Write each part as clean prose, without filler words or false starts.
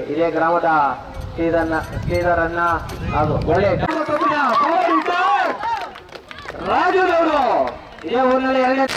ಇದೇ ಗ್ರಾಮದ ಶ್ರೀಧರನ್ನ ಹಾಗೂ ಒಳ್ಳೆ ರಾಜುರವರು ಇದೇ ಊರಿನಲ್ಲಿ ಎರಡನೇ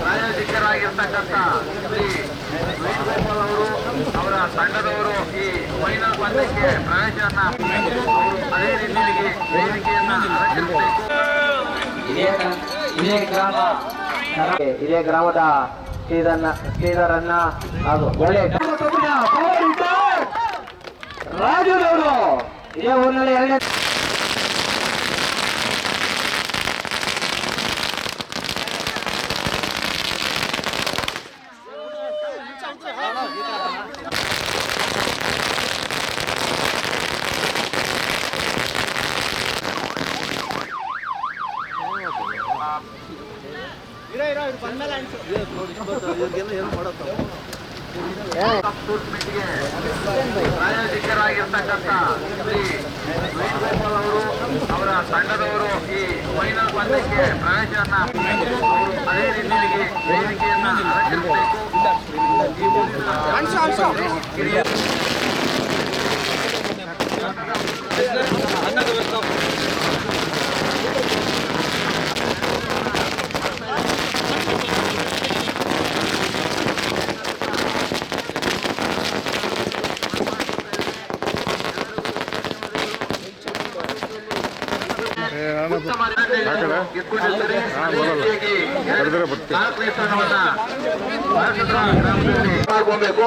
ಪ್ರಾಯೋಜಕರಾಗಿರ್ತಕ್ಕಂಥ ಶ್ರೀ ವೇಣುಗೋಪಾಲ್ ಅವರು ಅವರ ತಂಡದವರು ಈ ಫೈನಲ್ ಪಂದ್ಯಕ್ಕೆ ಪ್ರವೇಶವನ್ನ ಅವರು ಅದೇ ರೀತಿಯಲ್ಲಿ ವೇದಿಕೆಯನ್ನ ಇದೇ ಗ್ರಾಮದ ಶ್ರೀಧರನ್ನ ಹಾಗೂ ಒಳ್ಳೆ ರಾಜುರವರು ಇದೇ ಊರಿನಲ್ಲಿ ಎರಡನೇ ಪ್ರಾಯೋಜಕರಾಗಿರ್ತಕ್ಕಂಥ ಶ್ರೀ ವೇಣುಗೋಪಾಲ್ ಅವರು ಅವರ ತಂಡದವರು ಈ ಫೈನಲ್ ಪಂದ್ಯಕ್ಕೆ ಪ್ರವೇಶವನ್ನ ಅವರು ಅದೇ ರೀತಿಯಲ್ಲಿ ವೇದಿಕೆಯನ್ನ ಮಾಡ್ಕೊಬೇಕು.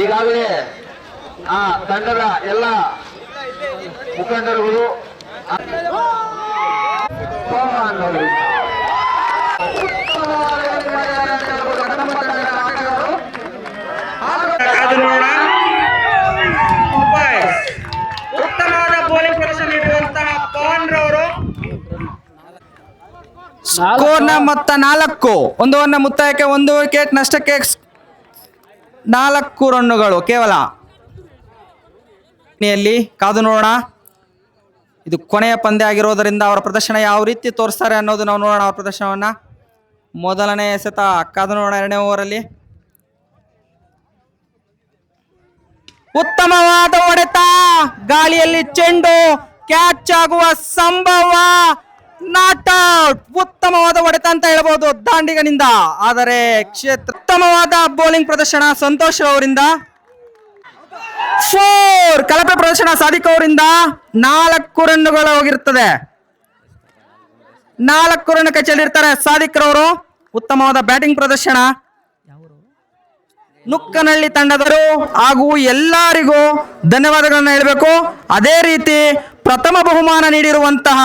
ಈಗಾಗಲೇ ಆ ತಂಡದ ಎಲ್ಲ ಮುಖಂಡರುಗಳು ಉತ್ತಮವಾದ ಬೌಲಿಂಗ್ ಪ್ರದರ್ಶನ ನೀಡಿರುವಂತಹ ಪವನ್ ರವರು ಸ್ಕೋರ್ನ ಮೊತ್ತ 4, 1 ಓವರ್ನ ಮುಕ್ತಾಯಕ್ಕೆ 1 ವಿಕೆಟ್ ನಷ್ಟಕ್ಕೆ 4 ರನ್ನುಗಳು ಕೇವಲ. ಕಾದು ನೋಡೋಣ, ಇದು ಕೊನೆಯ ಪಂದ್ಯ ಆಗಿರೋದರಿಂದ ಅವರ ಪ್ರದರ್ಶನ ಯಾವ ರೀತಿ ತೋರಿಸ್ತಾರೆ ಅನ್ನೋದು ನಾವು ನೋಡೋಣ. ಅವರ ಪ್ರದರ್ಶನವನ್ನ ಮೊದಲನೇ ಎಸೆತ ಕಾದು ನೋಡೋಣ. 2ನೇ ಓವರಲ್ಲಿ ಉತ್ತಮವಾದ ಹೊಡೆತ, ಗಾಳಿಯಲ್ಲಿ ಚೆಂಡು ಕ್ಯಾಚ್ ಆಗುವ ಸಂಭವ, ನಾಟ್ ಔಟ್. ಉತ್ತಮವಾದ ಹೊಡೆತ ಅಂತ ಹೇಳ್ಬೋದು ದಾಂಡಿಗನಿಂದ. ಆದರೆ ಉತ್ತಮವಾದ ಬೌಲಿಂಗ್ ಪ್ರದರ್ಶನ ಸಂತೋಷ್ ಅವರಿಂದ. 4 ಕಳಪೆ ಪ್ರದರ್ಶನ ಸಾದಿಕ್ ಅವರಿಂದ. 4 ರನ್ನುಗಳು ಹೋಗಿರ್ತದೆ. 4 ರನ್ ಕಚೇರಿರ್ತಾರೆ ಸಾದಿಕ್ ರವರು. ಉತ್ತಮವಾದ ಬ್ಯಾಟಿಂಗ್ ಪ್ರದರ್ಶನ. ನುಕ್ಕನಹಳ್ಳಿ ತಂಡದವರು ಹಾಗೂ ಎಲ್ಲರಿಗೂ ಧನ್ಯವಾದಗಳನ್ನು ಹೇಳಬೇಕು. ಅದೇ ರೀತಿ ಪ್ರಥಮ ಬಹುಮಾನ ನೀಡಿರುವಂತಹ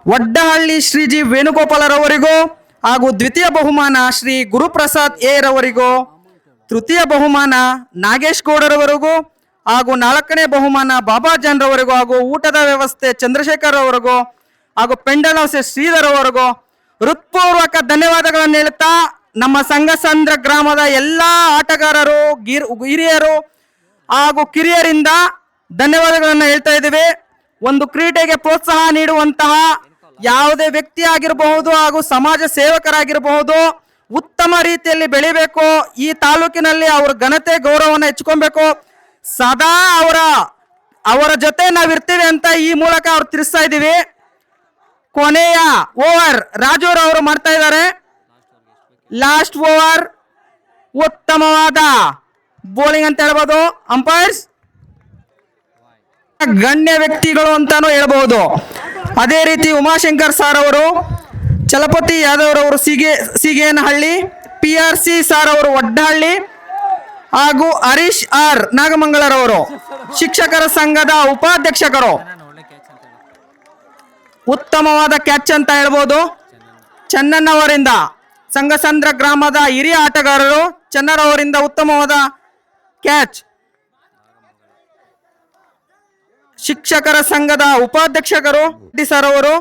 ವಡ್ಡಹಳ್ಳಿ ಶ್ರೀ ಜಿ ವೇಣುಗೋಪಾಲರವರಿಗೂ ಹಾಗೂ ದ್ವಿತೀಯ ಬಹುಮಾನ ಶ್ರೀ ಗುರುಪ್ರಸಾದ್ ಎ ರವರಿಗೂ, ತೃತೀಯ ಬಹುಮಾನ ನಾಗೇಶ್ ಗೌಡರವರಿಗೂ ಹಾಗೂ 4ನೇ ಬಹುಮಾನ ಬಾಬಾಜಾನ್ ರವರಿಗೂ ಹಾಗೂ ಊಟದ ವ್ಯವಸ್ಥೆ ಚಂದ್ರಶೇಖರ್ ಅವರಿಗೂ ಹಾಗೂ ಪೆಂಡಲ್ ಹೌಸ್ ಶ್ರೀಧರ್ ಅವರಿಗೂ ಹೃತ್ಪೂರ್ವಕ ಧನ್ಯವಾದಗಳನ್ನು ಹೇಳುತ್ತಾ ನಮ್ಮ ಸಂಘಸಂದ್ರ ಗ್ರಾಮದ ಎಲ್ಲ ಆಟಗಾರರು, ಹಿರಿಯರು ಹಾಗೂ ಕಿರಿಯರಿಂದ ಧನ್ಯವಾದಗಳನ್ನು ಹೇಳ್ತಾ ಇದ್ದೀವಿ. ಒಂದು ಕ್ರೀಡೆಗೆ ಪ್ರೋತ್ಸಾಹ ನೀಡುವಂತಹ ಯಾವುದೇ ವ್ಯಕ್ತಿ ಆಗಿರಬಹುದು ಹಾಗೂ ಸಮಾಜ ಸೇವಕರಾಗಿರಬಹುದು, ಉತ್ತಮ ರೀತಿಯಲ್ಲಿ ಬೆಳಿಬೇಕು. ಈ ತಾಲೂಕಿನಲ್ಲಿ ಅವರ ಘನತೆ ಗೌರವವನ್ನು ಹೆಚ್ಚಿಕೊಬೇಕು. ಸದಾ ಅವರ ಜೊತೆ ನಾವಿರ್ತೀವಿ ಅಂತ ಈ ಮೂಲಕ ಅವ್ರು ತಿಳಿಸ್ತಾ ಇದ್ದೀವಿ. ಕೊನೆಯ ಓವರ್ ರಾಜೂರ್ ಅವರು ಮಾಡ್ತಾ ಇದ್ದಾರೆ. ಲಾಸ್ಟ್ ಓವರ್ ಉತ್ತಮವಾದ ಬೌಲಿಂಗ್ ಅಂತ ಹೇಳ್ಬೋದು. ಅಂಪೈರ್ಸ್ ಗಣ್ಯ ವ್ಯಕ್ತಿಗಳು ಅಂತಾನು ಹೇಳ್ಬಹುದು. ಅದೇ ರೀತಿ ಉಮಾಶಂಕರ್ ಸಾರ್ ಅವರು, ಚಲಪತಿ ಯಾದವ್ ಅವರು ಸಿಗೇನಹಳ್ಳಿ, PRC ಸಾರ್ ಅವರು ವಡ್ಡಹಳ್ಳಿ ಹಾಗೂ ಹರೀಶ್ ಆರ್ ನಾಗಮಂಗಲರವರು ಶಿಕ್ಷಕರ ಸಂಘದ ಉಪಾಧ್ಯಕ್ಷಕರು. ಉತ್ತಮವಾದ ಕ್ಯಾಚ್ ಅಂತ ಹೇಳ್ಬೋದು. ಚೆನ್ನಣ್ಣವರಿಂದ ಸಂಗಸಂದ್ರ ಗ್ರಾಮದ ಹಿರಿಯ ಆಟಗಾರರು ಚೆನ್ನರವರಿಂದ ಉತ್ತಮವಾದ ಕ್ಯಾಚ್. ಶಿಕ್ಷಕರ ಸಂಘದ ಉಪಾಧ್ಯಕ್ಷರು ಸರ್ ಅವರು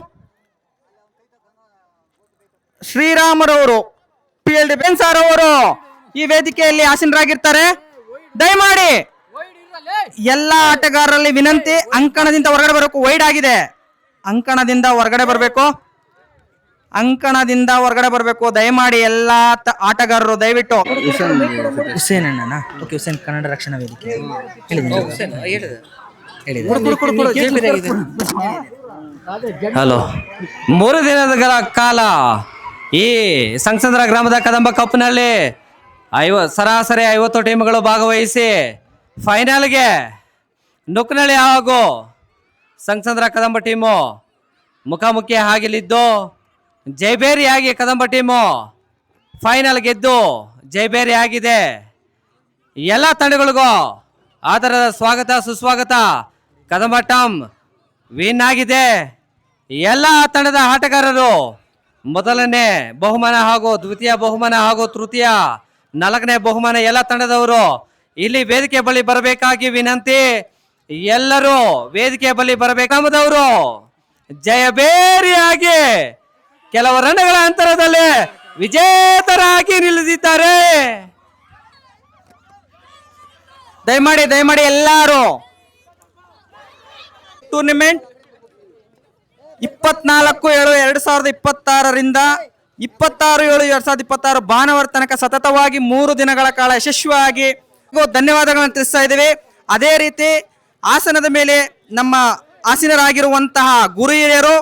ಶ್ರೀರಾಮರವರು ಫೀಲ್ಡ್ ಬೆನ್ ಸರ್ ಅವರು ಈ ವೇದಿಕೆಯಲ್ಲಿ ಆಸೀನರಾಗಿರ್ತಾರೆ. ದಯಮಾಡಿ ಎಲ್ಲ ಆಟಗಾರರಲ್ಲಿ ವಿನಂತಿ, ಅಂಕಣದಿಂದ ಹೊರಗಡೆ ಬರಬೇಕು. ವೈಡ್ ಆಗಿದೆ, ಅಂಕಣದಿಂದ ಹೊರಗಡೆ ಬರಬೇಕು, ಅಂಕಣದಿಂದ ಹೊರಗಡೆ ಬರಬೇಕು. ದಯಮಾಡಿ ಎಲ್ಲ ಆಟಗಾರರು ದಯವಿಟ್ಟು. ಹುಸೇನ್ ಅಣ್ಣನ ಓಕೆ, ಹುಸೇನ್ ಕನ್ನಡ ರಕ್ಷಣಾ ವೇದಿಕೆ ಹಲೋ. 3 ದಿನಗಳ ಕಾಲ ಈ ಸಂಗಸಂದ್ರ ಗ್ರಾಮದ ಕದಂಬ ಕಪ್ನಲ್ಲಿ ಸರಾಸರಿ 50 ಟೀಮ್ಗಳು ಭಾಗವಹಿಸಿ ಫೈನಲ್ಗೆ ನುಕ್ನಳ್ಳಿ ಹಾಗೂ ಸಂಗಸಂದ್ರ ಕದಂಬ ಟೀಮು ಮುಖಾಮುಖಿ ಆಗಲಿದ್ದು, ಜೈಬೇರಿಯಾಗಿ ಕದಂಬ ಟೀಮು ಫೈನಲ್ ಗೆದ್ದು ಜೈಬೇರಿ ಆಗಿದೆ. ಎಲ್ಲ ತಂಡಗಳಿಗೂ ಆದರದ ಸ್ವಾಗತ ಸುಸ್ವಾಗತ. ಕದಂಬ ಟೀಮ್ ವಿನ್ ಆಗಿದೆ. ಎಲ್ಲ ತಂಡದ ಆಟಗಾರರು ಮೊದಲನೇ ಬಹುಮಾನ ಹಾಗೂ ದ್ವಿತೀಯ ಬಹುಮಾನ ಹಾಗೂ ತೃತೀಯ 4ನೇ ಬಹುಮಾನ ಎಲ್ಲ ತಂಡದವರು ಇಲ್ಲಿ ವೇದಿಕೆ ಬಳಿ ಬರಬೇಕಾಗಿ ವಿನಂತಿ. ಎಲ್ಲರೂ ವೇದಿಕೆ ಬಳಿ ಬರಬೇಕಾದವರು ಜಯಬೇರಿಯಾಗಿ ಕೆಲವು ರನ್ಗಳ ಅಂತರದಲ್ಲಿ ವಿಜೇತರಾಗಿ ನಿಲ್ಲಿಸಿದ್ದಾರೆ. ದಯಮಾಡಿ ಎಲ್ಲರೂ ಟೂರ್ನಿಮೆಂಟ್ 24/7/2026ರಿಂದ 26/7/2026 ಭಾನುವಾರ ತನಕ ಸತತವಾಗಿ 3 ದಿನಗಳ ಕಾಲ ಯಶಸ್ವಿಯಾಗಿ ಧನ್ಯವಾದಗಳನ್ನು ತಿಳಿಸ್ತಾ ಇದ್ದೀವಿ. ಅದೇ ರೀತಿ ಆಸನದ ಮೇಲೆ ನಮ್ಮ ಆಸೀನರಾಗಿರುವಂತಹ ಗುರು ಹಿರಿಯರು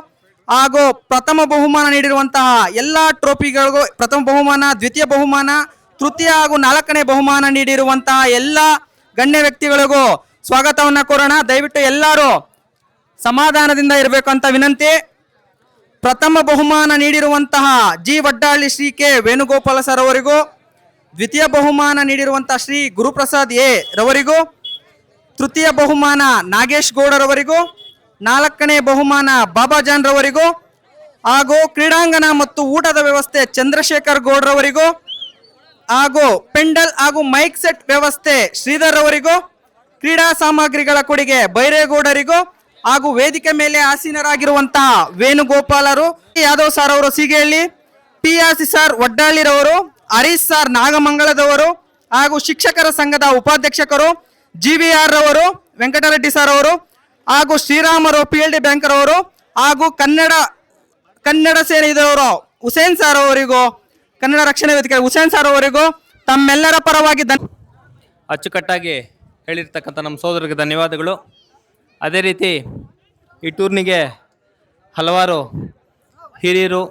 ಹಾಗೂ ಪ್ರಥಮ ಬಹುಮಾನ ನೀಡಿರುವಂತಹ ಎಲ್ಲ ಟ್ರೋಫಿಗಳಿಗೂ ಪ್ರಥಮ ಬಹುಮಾನ, ದ್ವಿತೀಯ ಬಹುಮಾನ, ತೃತೀಯ ಹಾಗೂ 4ನೇ ಬಹುಮಾನ ನೀಡಿರುವಂತಹ ಎಲ್ಲ ಗಣ್ಯ ವ್ಯಕ್ತಿಗಳಿಗೂ ಸ್ವಾಗತವನ್ನ ಕೋರೋಣ. ದಯವಿಟ್ಟು ಎಲ್ಲರೂ ಸಮಾಧಾನದಿಂದ ಇರಬೇಕು ಅಂತ ವಿನಂತಿ. ಪ್ರಥಮ ಬಹುಮಾನ ನೀಡಿರುವಂತಹ G Vaddahalli Shri K Venugopala sir ಅವರಿಗೂ, ದ್ವಿತೀಯ ಬಹುಮಾನ ನೀಡಿರುವಂತಹ ಶ್ರೀ ಗುರುಪ್ರಸಾದ್ ಎ ರವರಿಗೂ, ತೃತೀಯ ಬಹುಮಾನ ನಾಗೇಶ್ ಗೌಡರವರಿಗೂ, 4ನೇ ಬಹುಮಾನ ಬಾಬಾಜಾನ್ ರವರಿಗೂ ಹಾಗೂ ಕ್ರೀಡಾಂಗಣ ಮತ್ತು ಊಟದ ವ್ಯವಸ್ಥೆ ಚಂದ್ರಶೇಖರ್ ಗೌಡ್ರವರಿಗೂ ಹಾಗೂ ಪೆಂಡಲ್ ಹಾಗೂ ಮೈಕ್ ಸೆಟ್ ವ್ಯವಸ್ಥೆ ಶ್ರೀಧರ್ ಅವರಿಗೂ, ಕ್ರೀಡಾ ಸಾಮಗ್ರಿಗಳ ಕೊಡುಗೆ ಬೈರೇಗೌಡರಿಗೂ ಹಾಗೂ ವೇದಿಕೆ ಮೇಲೆ ಆಸೀನರಾಗಿರುವಂತಹ ವೇಣುಗೋಪಾಲರು, ಯಾದವ್ ಸರ್ ಅವರು ಸೀಗೆಹಳ್ಳಿ, PRC ಸರ್ ವಡ್ಡಹಳ್ಳಿರವರು, ಹರೀಶ್ ಸರ್ ನಾಗಮಂಗಲದವರು ಹಾಗೂ ಶಿಕ್ಷಕರ ಸಂಘದ ಉಪಾಧ್ಯಕ್ಷರು GVR ರವರು, ವೆಂಕಟರೆಡ್ಡಿ ಸರ್ ಅವರು ಹಾಗೂ ಶ್ರೀರಾಮರು PLD ಬ್ಯಾಂಕರ್ ಅವರು ಹಾಗೂ ಕನ್ನಡ ಸೇನೆ ಇದರವರು ಹುಸೇನ್ ಸರ್ ಅವರಿಗೂ, ಕನ್ನಡ ರಕ್ಷಣಾ ವೇದಿಕೆ ಹುಸೇನ್ ಸರ್ ಅವರಿಗೂ ತಮ್ಮೆಲ್ಲರ ಪರವಾಗಿ ಅಚ್ಚುಕಟ್ಟಾಗಿ ಹೇಳಿರ್ತಕ್ಕಂಥ ನಮ್ಮ ಸೋದರಿಗೆ ಧನ್ಯವಾದಗಳು. ಅದೇ ರೀತಿ ಈ ಟೂರ್ನಿಗೆ ಹಲವಾರು ಹಿರಿಯರು,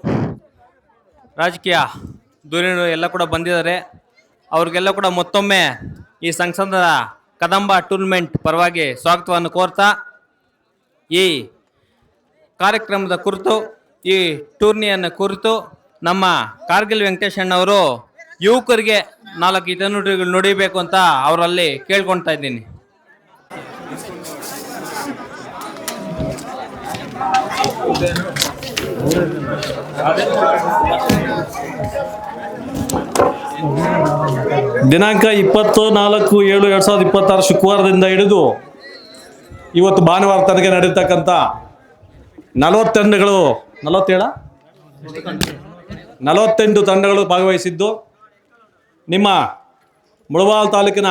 ರಾಜಕೀಯ ಧುರೀಣರು ಎಲ್ಲ ಕೂಡ ಬಂದಿದ್ದಾರೆ. ಅವ್ರಿಗೆಲ್ಲ ಕೂಡ ಮತ್ತೊಮ್ಮೆ ಈ ಸಂಗಸಂದ್ರ ಕದಂಬ ಟೂರ್ನಮೆಂಟ್ ಪರವಾಗಿ ಸ್ವಾಗತವನ್ನು ಕೋರ್ತಾ, ಈ ಕಾರ್ಯಕ್ರಮದ ಕುರಿತು, ಈ ಟೂರ್ನಿಯನ್ನು ಕುರಿತು ನಮ್ಮ ಕಾರ್ಗಿಲ್ ವೆಂಕಟೇಶಣ್ಣವರು ಯುವಕರಿಗೆ 4 ಹಿತನುಡಿಗಳು ನುಡಿಬೇಕು ಅಂತ ಅವರಲ್ಲಿ ಕೇಳ್ಕೊಳ್ತಾ ಇದ್ದೀನಿ. ದಿನಾಂಕ 24/7/2026 ಶುಕ್ರವಾರದಿಂದ ಹಿಡಿದು ಇವತ್ತು ಭಾನುವಾರ ತನಕ ನಡೆಯತಕ್ಕಂಥ 48 ತಂಡಗಳು ಭಾಗವಹಿಸಿದ್ದು, ನಿಮ್ಮ ಮುಳಬಾಲ್ ತಾಲೂಕಿನ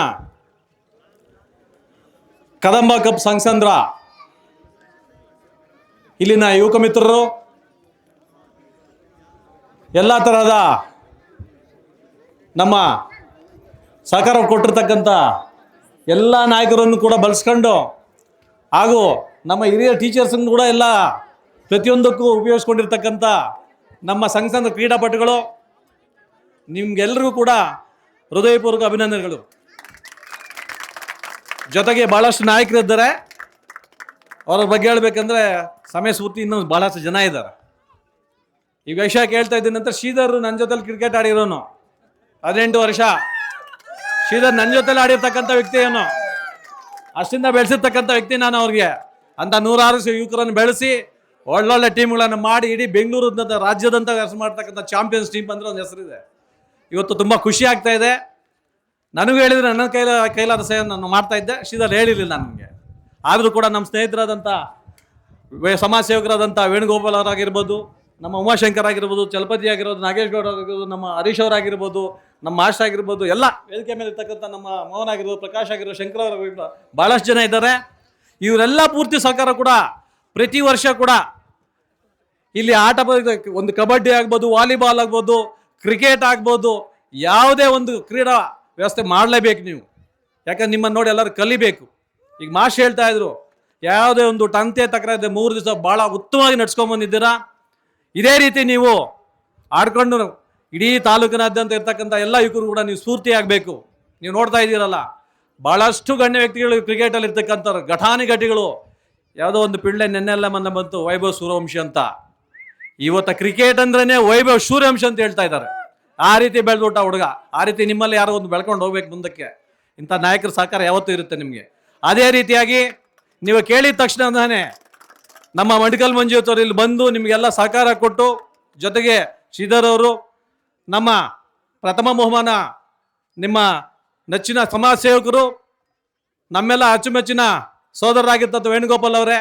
ಕದಂಬ ಕಪ್ ಸಂಗಸಂದ್ರ ಇಲ್ಲಿನ ಯುವಕ ಮಿತ್ರರು, ಎಲ್ಲ ತರಹದ ನಮ್ಮ ಸಹಕಾರ ಕೊಟ್ಟಿರ್ತಕ್ಕಂಥ ಎಲ್ಲ ನಾಯಕರನ್ನು ಕೂಡ ಬಳಸ್ಕೊಂಡು ಹಾಗೂ ನಮ್ಮ ಹಿರಿಯ ಟೀಚರ್ಸನ್ನು ಕೂಡ ಎಲ್ಲ ಪ್ರತಿಯೊಂದಕ್ಕೂ ಉಪಯೋಗಿಸ್ಕೊಂಡಿರ್ತಕ್ಕಂಥ ನಮ್ಮ ಸಂಗಸಂದ್ರ ಕ್ರೀಡಾಪಟುಗಳು, ನಿಮ್ಗೆಲ್ಲರಿಗೂ ಕೂಡ ಹೃದಯಪೂರ್ವಕ ಅಭಿನಂದನೆಗಳು. ಜೊತೆಗೆ ಭಾಳಷ್ಟು ನಾಯಕರಿದ್ದಾರೆ. ಅವ್ರ ಬಗ್ಗೆ ಹೇಳ್ಬೇಕಂದ್ರೆ ಸಮಯ ಸ್ಫೂರ್ತಿ ಇನ್ನೂ ಭಾಳಷ್ಟು ಜನ ಇದ್ದಾರೆ. ಈ ವಿಷಯ ಕೇಳ್ತಾ ಇದ್ದೀನಿ ಅಂತ ಶ್ರೀಧರ್ ನನ್ನ ಜೊತೆಲಿ ಕ್ರಿಕೆಟ್ ಆಡಿರೋನು 18 ವರ್ಷ. ಶ್ರೀಧರ್ ನನ್ನ ಜೊತೆಲಿ ಆಡಿರ್ತಕ್ಕಂಥ ವ್ಯಕ್ತಿ ಏನು, ಅಷ್ಟಿಂದ ಬೆಳೆಸಿರ್ತಕ್ಕಂಥ ವ್ಯಕ್ತಿ ನಾನು. ಅವ್ರಿಗೆ ಅಂತ 106 ಯುವಕರನ್ನು ಬೆಳೆಸಿ ಒಳ್ಳೊಳ್ಳೆ ಟೀಮ್ಗಳನ್ನು ಮಾಡಿ ಇಡೀ ಬೆಂಗಳೂರಿನ ರಾಜ್ಯದಂತ ಹೆಸರು ಮಾಡ್ತಕ್ಕಂಥ ಚಾಂಪಿಯನ್ಸ್ ಟೀಮ್ ಅಂದರೆ ಒಂದು ಹೆಸರಿದೆ. ಇವತ್ತು ತುಂಬ ಖುಷಿ ಆಗ್ತಾ ಇದೆ. ನನಗೂ ಹೇಳಿದರೆ ನನ್ನ ಕೈಲಾದ ಸೇವೆ ನಾನು ಮಾಡ್ತಾ ಇದ್ದೆ, ಶ್ರೀಧರ್ ಹೇಳಿರಲಿಲ್ಲ ನನಗೆ. ಆದರೂ ಕೂಡ ನಮ್ಮ ಸ್ನೇಹಿತರಾದಂಥ ಸಮಾಜ ಸೇವಕರಾದಂಥ ವೇಣುಗೋಪಾಲ್ ಅವರಾಗಿರ್ಬೋದು, ನಮ್ಮ ಉಮಾಶಂಕರ್ ಆಗಿರ್ಬೋದು, ಚಲಪತಿ ಆಗಿರ್ಬೋದು, ನಾಗೇಶ್ ಗೌಡ ಆಗಿರ್ಬೋದು, ನಮ್ಮ ಹರೀಶ್ ಅವರಾಗಿರ್ಬೋದು, ನಮ್ಮ ಮಾಸ್ಟರ್ ಆಗಿರ್ಬೋದು, ಎಲ್ಲ ವೇದಿಕೆ ಮೇಲೆ ಇರ್ತಕ್ಕಂಥ ನಮ್ಮ ಮೋಹನ್ ಆಗಿರ್ಬೋದು, ಪ್ರಕಾಶ್ ಆಗಿರ್ಬೋದು, ಶಂಕರ್ ಅವರಾಗಿರ್ಬೋದು, ಭಾಳಷ್ಟು ಜನ ಇದ್ದಾರೆ. ಇವರೆಲ್ಲ ಪೂರ್ತಿ ಸಹಕಾರ ಕೂಡ ಪ್ರತಿ ವರ್ಷ ಕೂಡ ಇಲ್ಲಿ ಆಟ ಒಂದು ಕಬಡ್ಡಿ ಆಗ್ಬೋದು, ವಾಲಿಬಾಲ್ ಆಗ್ಬೋದು, ಕ್ರಿಕೆಟ್ ಆಗ್ಬೋದು, ಯಾವುದೇ ಒಂದು ಕ್ರೀಡಾ ವ್ಯವಸ್ಥೆ ಮಾಡಲೇಬೇಕು ನೀವು. ಯಾಕಂದ್ರೆ ನಿಮ್ಮನ್ನು ನೋಡಿ ಎಲ್ಲರೂ ಕಲಿಬೇಕು. ಈಗ ಮಾಸ್ಟರ್ ಹೇಳ್ತಾ ಇದ್ರು, ಯಾವುದೇ ಒಂದು ತಂತೆ ತಕರಾರು 3 ದಿವಸ ಭಾಳ ಉತ್ತಮವಾಗಿ ನಡ್ಸ್ಕೊಂಬಂದಿದ್ದೀರಾ. ಇದೇ ರೀತಿ ನೀವು ಆಡ್ಕೊಂಡು ಇಡೀ ತಾಲೂಕಿನಾದ್ಯಂತ ಇರ್ತಕ್ಕಂಥ ಎಲ್ಲ ಯುವಕರು ಕೂಡ ನೀವು ಸ್ಫೂರ್ತಿ ಆಗಬೇಕು. ನೀವು ನೋಡ್ತಾ ಇದ್ದೀರಲ್ಲ, ಭಾಳಷ್ಟು ಗಣ್ಯ ವ್ಯಕ್ತಿಗಳು ಕ್ರಿಕೆಟಲ್ಲಿ ಇರ್ತಕ್ಕಂಥವ್ರು, ಘಟಾನುಘಟಿಗಳು. ಯಾವುದೋ ಒಂದು ಪಿಳ್ಳೆ ನೆನ್ನೆಲ್ಲ ಮನ್ನ ಬಂತು, ವೈಭವ್ ಸೂರ್ಯವಂಶಿ ಅಂತ. ಇವತ್ತು ಕ್ರಿಕೆಟ್ ಅಂದ್ರೇ ವೈಭವ್ ಸೂರ್ಯವಂಶಿ ಅಂತ ಹೇಳ್ತಾ ಇದ್ದಾರೆ. ಆ ರೀತಿ ಬೆಳೆದ್ಬಿಟ್ಟ ಹುಡುಗ. ಆ ರೀತಿ ನಿಮ್ಮಲ್ಲಿ ಯಾರೋ ಒಂದು ಬೆಳ್ಕೊಂಡು ಹೋಗ್ಬೇಕು ಮುಂದಕ್ಕೆ. ಇಂಥ ನಾಯಕರ ಸಹಕಾರ ಯಾವತ್ತೂ ಇರುತ್ತೆ ನಿಮಗೆ. ಅದೇ ರೀತಿಯಾಗಿ ನೀವು ಕೇಳಿದ ತಕ್ಷಣನೇ ನಮ್ಮ ಮಡಿಕಲ್ ಮಂಜುತ್ ಅವರು ಇಲ್ಲಿ ಬಂದು ನಿಮಗೆಲ್ಲ ಸಹಕಾರ ಕೊಟ್ಟು, ಜೊತೆಗೆ ಶ್ರೀಧರ್ ಅವರು ನಮ್ಮ ಪ್ರಥಮ ಬಹುಮಾನ ನಿಮ್ಮ ನೆಚ್ಚಿನ ಸಮಾಜ ಸೇವಕರು, ನಮ್ಮೆಲ್ಲ ಅಚ್ಚುಮೆಚ್ಚಿನ ಸೋದರರಾಗಿರ್ತಕ್ಕಂಥ ವೇಣುಗೋಪಾಲ್ ಅವರೇ,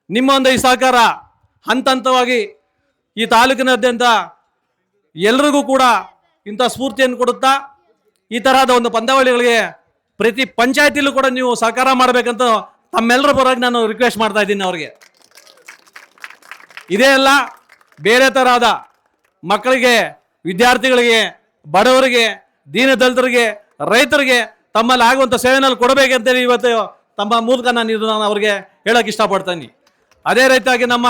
ನಿಮ್ಮ ಒಂದು ಈ ಸಹಕಾರ ಹಂತ ಹಂತವಾಗಿ ಈ ತಾಲೂಕಿನಾದ್ಯಂತ ಎಲ್ರಿಗೂ ಕೂಡ ಇಂಥ ಸ್ಫೂರ್ತಿಯನ್ನು ಕೊಡುತ್ತಾ, ಈ ತರಹದ ಒಂದು ಪಂದ್ಯಾವಳಿಗಳಿಗೆ ಪ್ರತಿ ಪಂಚಾಯತಿಲೂ ಕೂಡ ನೀವು ಸಹಕಾರ ಮಾಡಬೇಕಂತ ತಮ್ಮೆಲ್ಲರ ಪರವಾಗಿ ನಾನು ರಿಕ್ವೆಸ್ಟ್ ಮಾಡ್ತಾ ಇದ್ದೀನಿ ಅವ್ರಿಗೆ. ಇದೇ ಅಲ್ಲ, ಬೇರೆ ತರಹದ ಮಕ್ಕಳಿಗೆ, ವಿದ್ಯಾರ್ಥಿಗಳಿಗೆ, ಬಡವರಿಗೆ, ದೀನದಲಿತರಿಗೆ, ರೈತರಿಗೆ ತಮ್ಮಲ್ಲಿ ಆಗುವಂಥ ಸೇವೆನಲ್ಲಿ ಕೊಡಬೇಕಂತೇಳಿ ಇವತ್ತು ತಮ್ಮ ಮೂಲಕ ನಾನು ಅವ್ರಿಗೆ ಹೇಳೋಕೆ ಇಷ್ಟಪಡ್ತೀನಿ. ಅದೇ ರೀತಿಯಾಗಿ ನಮ್ಮ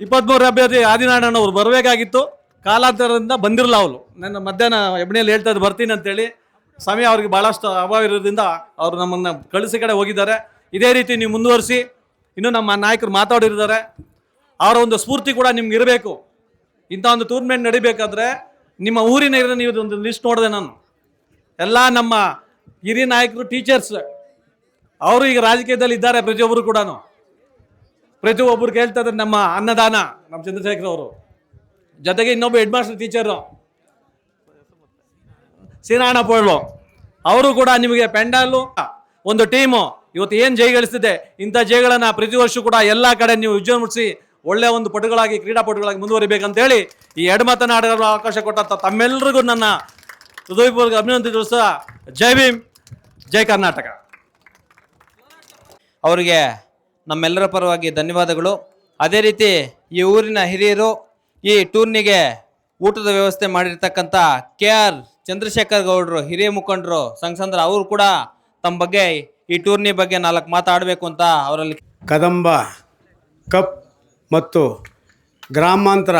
23 ಅಭ್ಯರ್ಥಿ ಆದಿನಾರಾಯಣ ಅವರು ಬರಬೇಕಾಗಿತ್ತು, ಕಾಲಾಂತರದಿಂದ ಬಂದಿರಲ್ಲ. ಅವರು ನನ್ನ ಮಧ್ಯಾಹ್ನ ಎಬ್ಣಿಯಲ್ಲಿ ಹೇಳ್ತಾ ಇದ್ದು ಬರ್ತೀನಿ ಅಂತೇಳಿ. ಸಮಯ ಅವ್ರಿಗೆ ಭಾಳಷ್ಟು ಅಭಾವ ಇರೋದ್ರಿಂದ ಅವರು ನಮ್ಮನ್ನು ಕಳಿಸಿ ಕಡೆ ಹೋಗಿದ್ದಾರೆ. ಇದೇ ರೀತಿ ನೀವು ಮುಂದುವರಿಸಿ. ಇನ್ನೂ ನಮ್ಮ ನಾಯಕರು ಮಾತಾಡಿರ್ತಾರೆ, ಅವರ ಒಂದು ಸ್ಫೂರ್ತಿ ಕೂಡ ನಿಮ್ಗೆ ಇರಬೇಕು. ಇಂಥ ಒಂದು ಟೂರ್ನಮೆಂಟ್ ನಡಿಬೇಕಾದ್ರೆ ನಿಮ್ಮ ಊರಿನ ನೀವು ಒಂದು ಲಿಸ್ಟ್ ನೋಡಿದೆ ನಾನು. ಎಲ್ಲ ನಮ್ಮ ಹಿರಿಯ ನಾಯಕರು, ಟೀಚರ್ಸ್, ಅವರು ಈಗ ರಾಜಕೀಯದಲ್ಲಿ ಇದ್ದಾರೆ. ಪ್ರತಿಯೊಬ್ಬರು ಕೂಡ ಪ್ರತಿಯೊಬ್ಬರು ಕೇಳ್ತಾ ಇದ್ದಾರೆ. ನಮ್ಮ ಅನ್ನದಾನ, ನಮ್ಮ ಚಂದ್ರಶೇಖರ್ ಅವರು, ಜೊತೆಗೆ ಇನ್ನೊಬ್ಬ ಹೆಡ್ ಮಾಸ್ಟರ್ ಟೀಚರು ಸೀನಾಣ ಪೋಳ್ಳು, ಅವರು ಕೂಡ ನಿಮಗೆ ಪೆಂಡಾಲು ಒಂದು ಟೀಮು ಇವತ್ತು ಏನು ಜಯಗಳಿಸ್ತಿದೆ, ಇಂಥ ಜಯಗಳನ್ನು ಪ್ರತಿ ವರ್ಷ ಕೂಡ ಎಲ್ಲ ಕಡೆ ನೀವು ವಿಜೃಂಭಿಸಿ ಒಳ್ಳೆಯ ಒಂದು ಪಟುಗಳಾಗಿ, ಕ್ರೀಡಾಪಟುಗಳಾಗಿ ಮುಂದುವರಿಬೇಕಂತೇಳಿ ಈ ಎಡಮಾತನಾಡಲು ಅವಕಾಶ ಕೊಟ್ಟಂಥ ತಮ್ಮೆಲ್ಲರಿಗೂ ನನ್ನ ಹೃದಯಪೂರ್ವಕ ಅಭಿನಂದನೆ ಸಹ. ಜೈ ಭೀಮ್, ಜೈ ಕರ್ನಾಟಕ. ಅವರಿಗೆ ನಮ್ಮೆಲ್ಲರ ಪರವಾಗಿ ಧನ್ಯವಾದಗಳು. ಅದೇ ರೀತಿ ಈ ಊರಿನ ಹಿರಿಯರು, ಈ ಟೂರ್ನಿಗೆ ಊಟದ ವ್ಯವಸ್ಥೆ ಮಾಡಿರ್ತಕ್ಕಂಥ KR ಚಂದ್ರಶೇಖರ್ ಗೌಡರು, ಹಿರಿಯ ಮುಖಂಡರು, ಸಂಘ ಅವರು ಕೂಡ ತಮ್ಮ ಬಗ್ಗೆ, ಈ ಟೂರ್ನಿ ಬಗ್ಗೆ 4 ಮಾತಾಡಬೇಕು ಅಂತ ಅವರಲ್ಲಿ. ಕದಂಬ ಕಪ್ ಮತ್ತು ಗ್ರಾಮಾಂತರ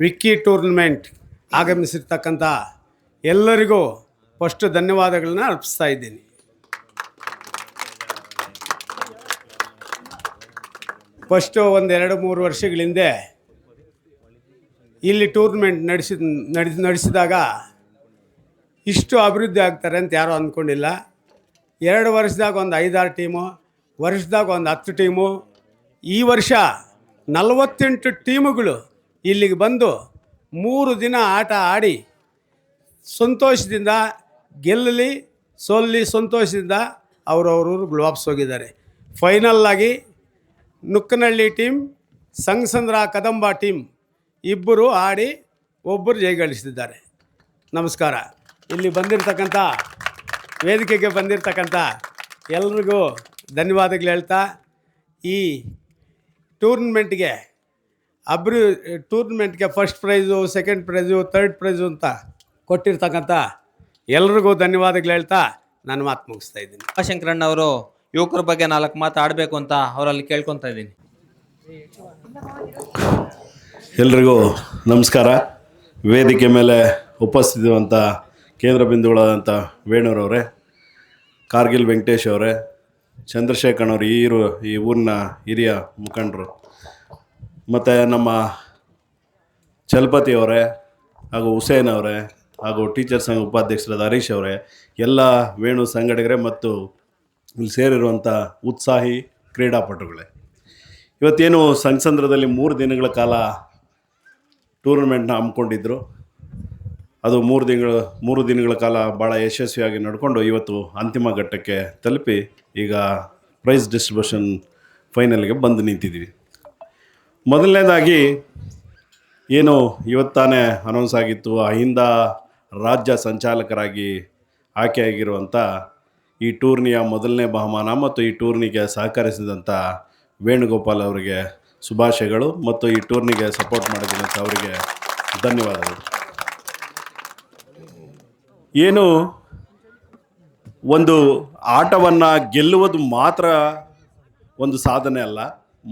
ವಿಕ್ಕಿ ಟೂರ್ನಮೆಂಟ್ ಆಗಮಿಸಿರ್ತಕ್ಕಂಥ ಎಲ್ಲರಿಗೂ ಫಸ್ಟ್ ಧನ್ಯವಾದಗಳನ್ನ ಅರ್ಪಿಸ್ತಾ ಇದ್ದೀನಿ. ಫಸ್ಟು ಒಂದು 2-3 ವರ್ಷಗಳ ಹಿಂದೆ ಇಲ್ಲಿ ಟೂರ್ನಮೆಂಟ್ ನಡೆಸಿದಾಗ ಇಷ್ಟು ಅಭಿವೃದ್ಧಿ ಆಗ್ತಾರೆ ಅಂತ ಯಾರೂ ಅಂದ್ಕೊಂಡಿಲ್ಲ. 2 ವರ್ಷದಾಗ ಒಂದು 5-6 ಟೀಮು, ವರ್ಷದಾಗ ಒಂದು 10 ಟೀಮು. ಈ ವರ್ಷ 48 ಟೀಮುಗಳು ಇಲ್ಲಿಗೆ ಬಂದು 3 ದಿನ ಆಟ ಆಡಿ ಸಂತೋಷದಿಂದ, ಗೆಲ್ಲಲಿ ಸೋಲ್ಲಿ ಸಂತೋಷದಿಂದ ಅವರವ್ರವ್ರು ವಾಪಸ್ ಹೋಗಿದ್ದಾರೆ. ಫೈನಲ್ಲಾಗಿ ನುಕ್ಕನಹಳ್ಳಿ ಟೀಮ್, ಸಂಘಸಂದ್ರ ಕದಂಬ ಟೀಮ್ ಇಬ್ಬರು ಆಡಿ ಒಬ್ಬರು ಜಯಗಳಿಸಿದ್ದಾರೆ. ನಮಸ್ಕಾರ. ಇಲ್ಲಿ ಬಂದಿರತಕ್ಕಂಥ, ವೇದಿಕೆಗೆ ಬಂದಿರತಕ್ಕಂಥ ಎಲ್ರಿಗೂ ಧನ್ಯವಾದಗಳು ಹೇಳ್ತಾ, ಈ ಟೂರ್ನಮೆಂಟ್ಗೆ first prize, second prize, third prize ಅಂತ ಕೊಟ್ಟಿರ್ತಕ್ಕಂಥ ಎಲ್ರಿಗೂ ಧನ್ಯವಾದಗಳು ಹೇಳ್ತಾ ನಾನು ಮಾತು ಮುಗಿಸ್ತಾ ಇದ್ದೀನಿ. ಶಂಕರಣ್ಣ ಅವರು ಯುವಕರ ಬಗ್ಗೆ 4 ಮಾತು ಆಡಬೇಕು ಅಂತ ಅವರಲ್ಲಿ ಕೇಳ್ಕೊತಾ ಇದ್ದೀನಿ. ಎಲ್ರಿಗೂ ನಮಸ್ಕಾರ. ವೇದಿಕೆ ಮೇಲೆ ಉಪಸ್ಥಿತಿರುವಂಥ ಕೇಂದ್ರ ಬಿಂದುಗಳಾದಂಥ ವೇಣೂರವರೇ, ಕಾರ್ಗಿಲ್ ವೆಂಕಟೇಶ್ ಅವರೇ, ಚಂದ್ರಶೇಖರ್ ಈ ಊರಿನ ಹಿರಿಯ ಮುಖಂಡರು, ಮತ್ತು ನಮ್ಮ ಚಲಪತಿ ಅವರೇ, ಹಾಗೂ ಹುಸೇನ್ ಅವರೇ, ಹಾಗೂ ಟೀಚರ್ ಸಂಘ ಉಪಾಧ್ಯಕ್ಷರಾದ ಹರೀಶ್ ಅವರೇ, ಎಲ್ಲ ವೇಣು ಸಂಘಟಕರೇ ಮತ್ತು ಇಲ್ಲಿ ಸೇರಿರುವಂಥ ಉತ್ಸಾಹಿ ಕ್ರೀಡಾಪಟುಗಳೇ, ಇವತ್ತೇನು ಸಂಘಸಂದ್ರದಲ್ಲಿ 3 ದಿನಗಳ ಕಾಲ ಟೂರ್ನಮೆಂಟ್ನ ಹಮ್ಮಿಕೊಂಡಿದ್ರು. ಅದು 3 ದಿನಗಳ ಕಾಲ ಭಾಳ ಯಶಸ್ವಿಯಾಗಿ ನಡ್ಕೊಂಡು ಇವತ್ತು ಅಂತಿಮ ಘಟ್ಟಕ್ಕೆ ತಲುಪಿ ಈಗ ಪ್ರೈಸ್ ಡಿಸ್ಟ್ರಿಬ್ಯೂಷನ್ ಫೈನಲ್ಗೆ ಬಂದು ನಿಂತಿದ್ದೀವಿ. ಮೊದಲನೇದಾಗಿ ಏನು ಇವತ್ತಾನೆ ಅನೌನ್ಸ್ ಆಗಿತ್ತು, ಅಹಿಂದ ರಾಜ್ಯ ಸಂಚಾಲಕರಾಗಿ ಆಯ್ಕೆಯಾಗಿರುವಂಥ ಈ ಟೂರ್ನಿಯ ಮೊದಲನೇ ಬಹುಮಾನ ಮತ್ತು ಈ ಟೂರ್ನಿಗೆ ಸಹಕರಿಸಿದಂಥ ವೇಣುಗೋಪಾಲ್ ಅವರಿಗೆ ಶುಭಾಶಯಗಳು ಮತ್ತು ಈ ಟೂರ್ನಿಗೆ ಸಪೋರ್ಟ್ ಮಾಡಿದಂಥ ಅವರಿಗೆ ಧನ್ಯವಾದಗಳು. ಏನು ಒಂದು ಆಟವನ್ನು ಗೆಲ್ಲುವುದು ಮಾತ್ರ ಒಂದು ಸಾಧನೆ ಅಲ್ಲ,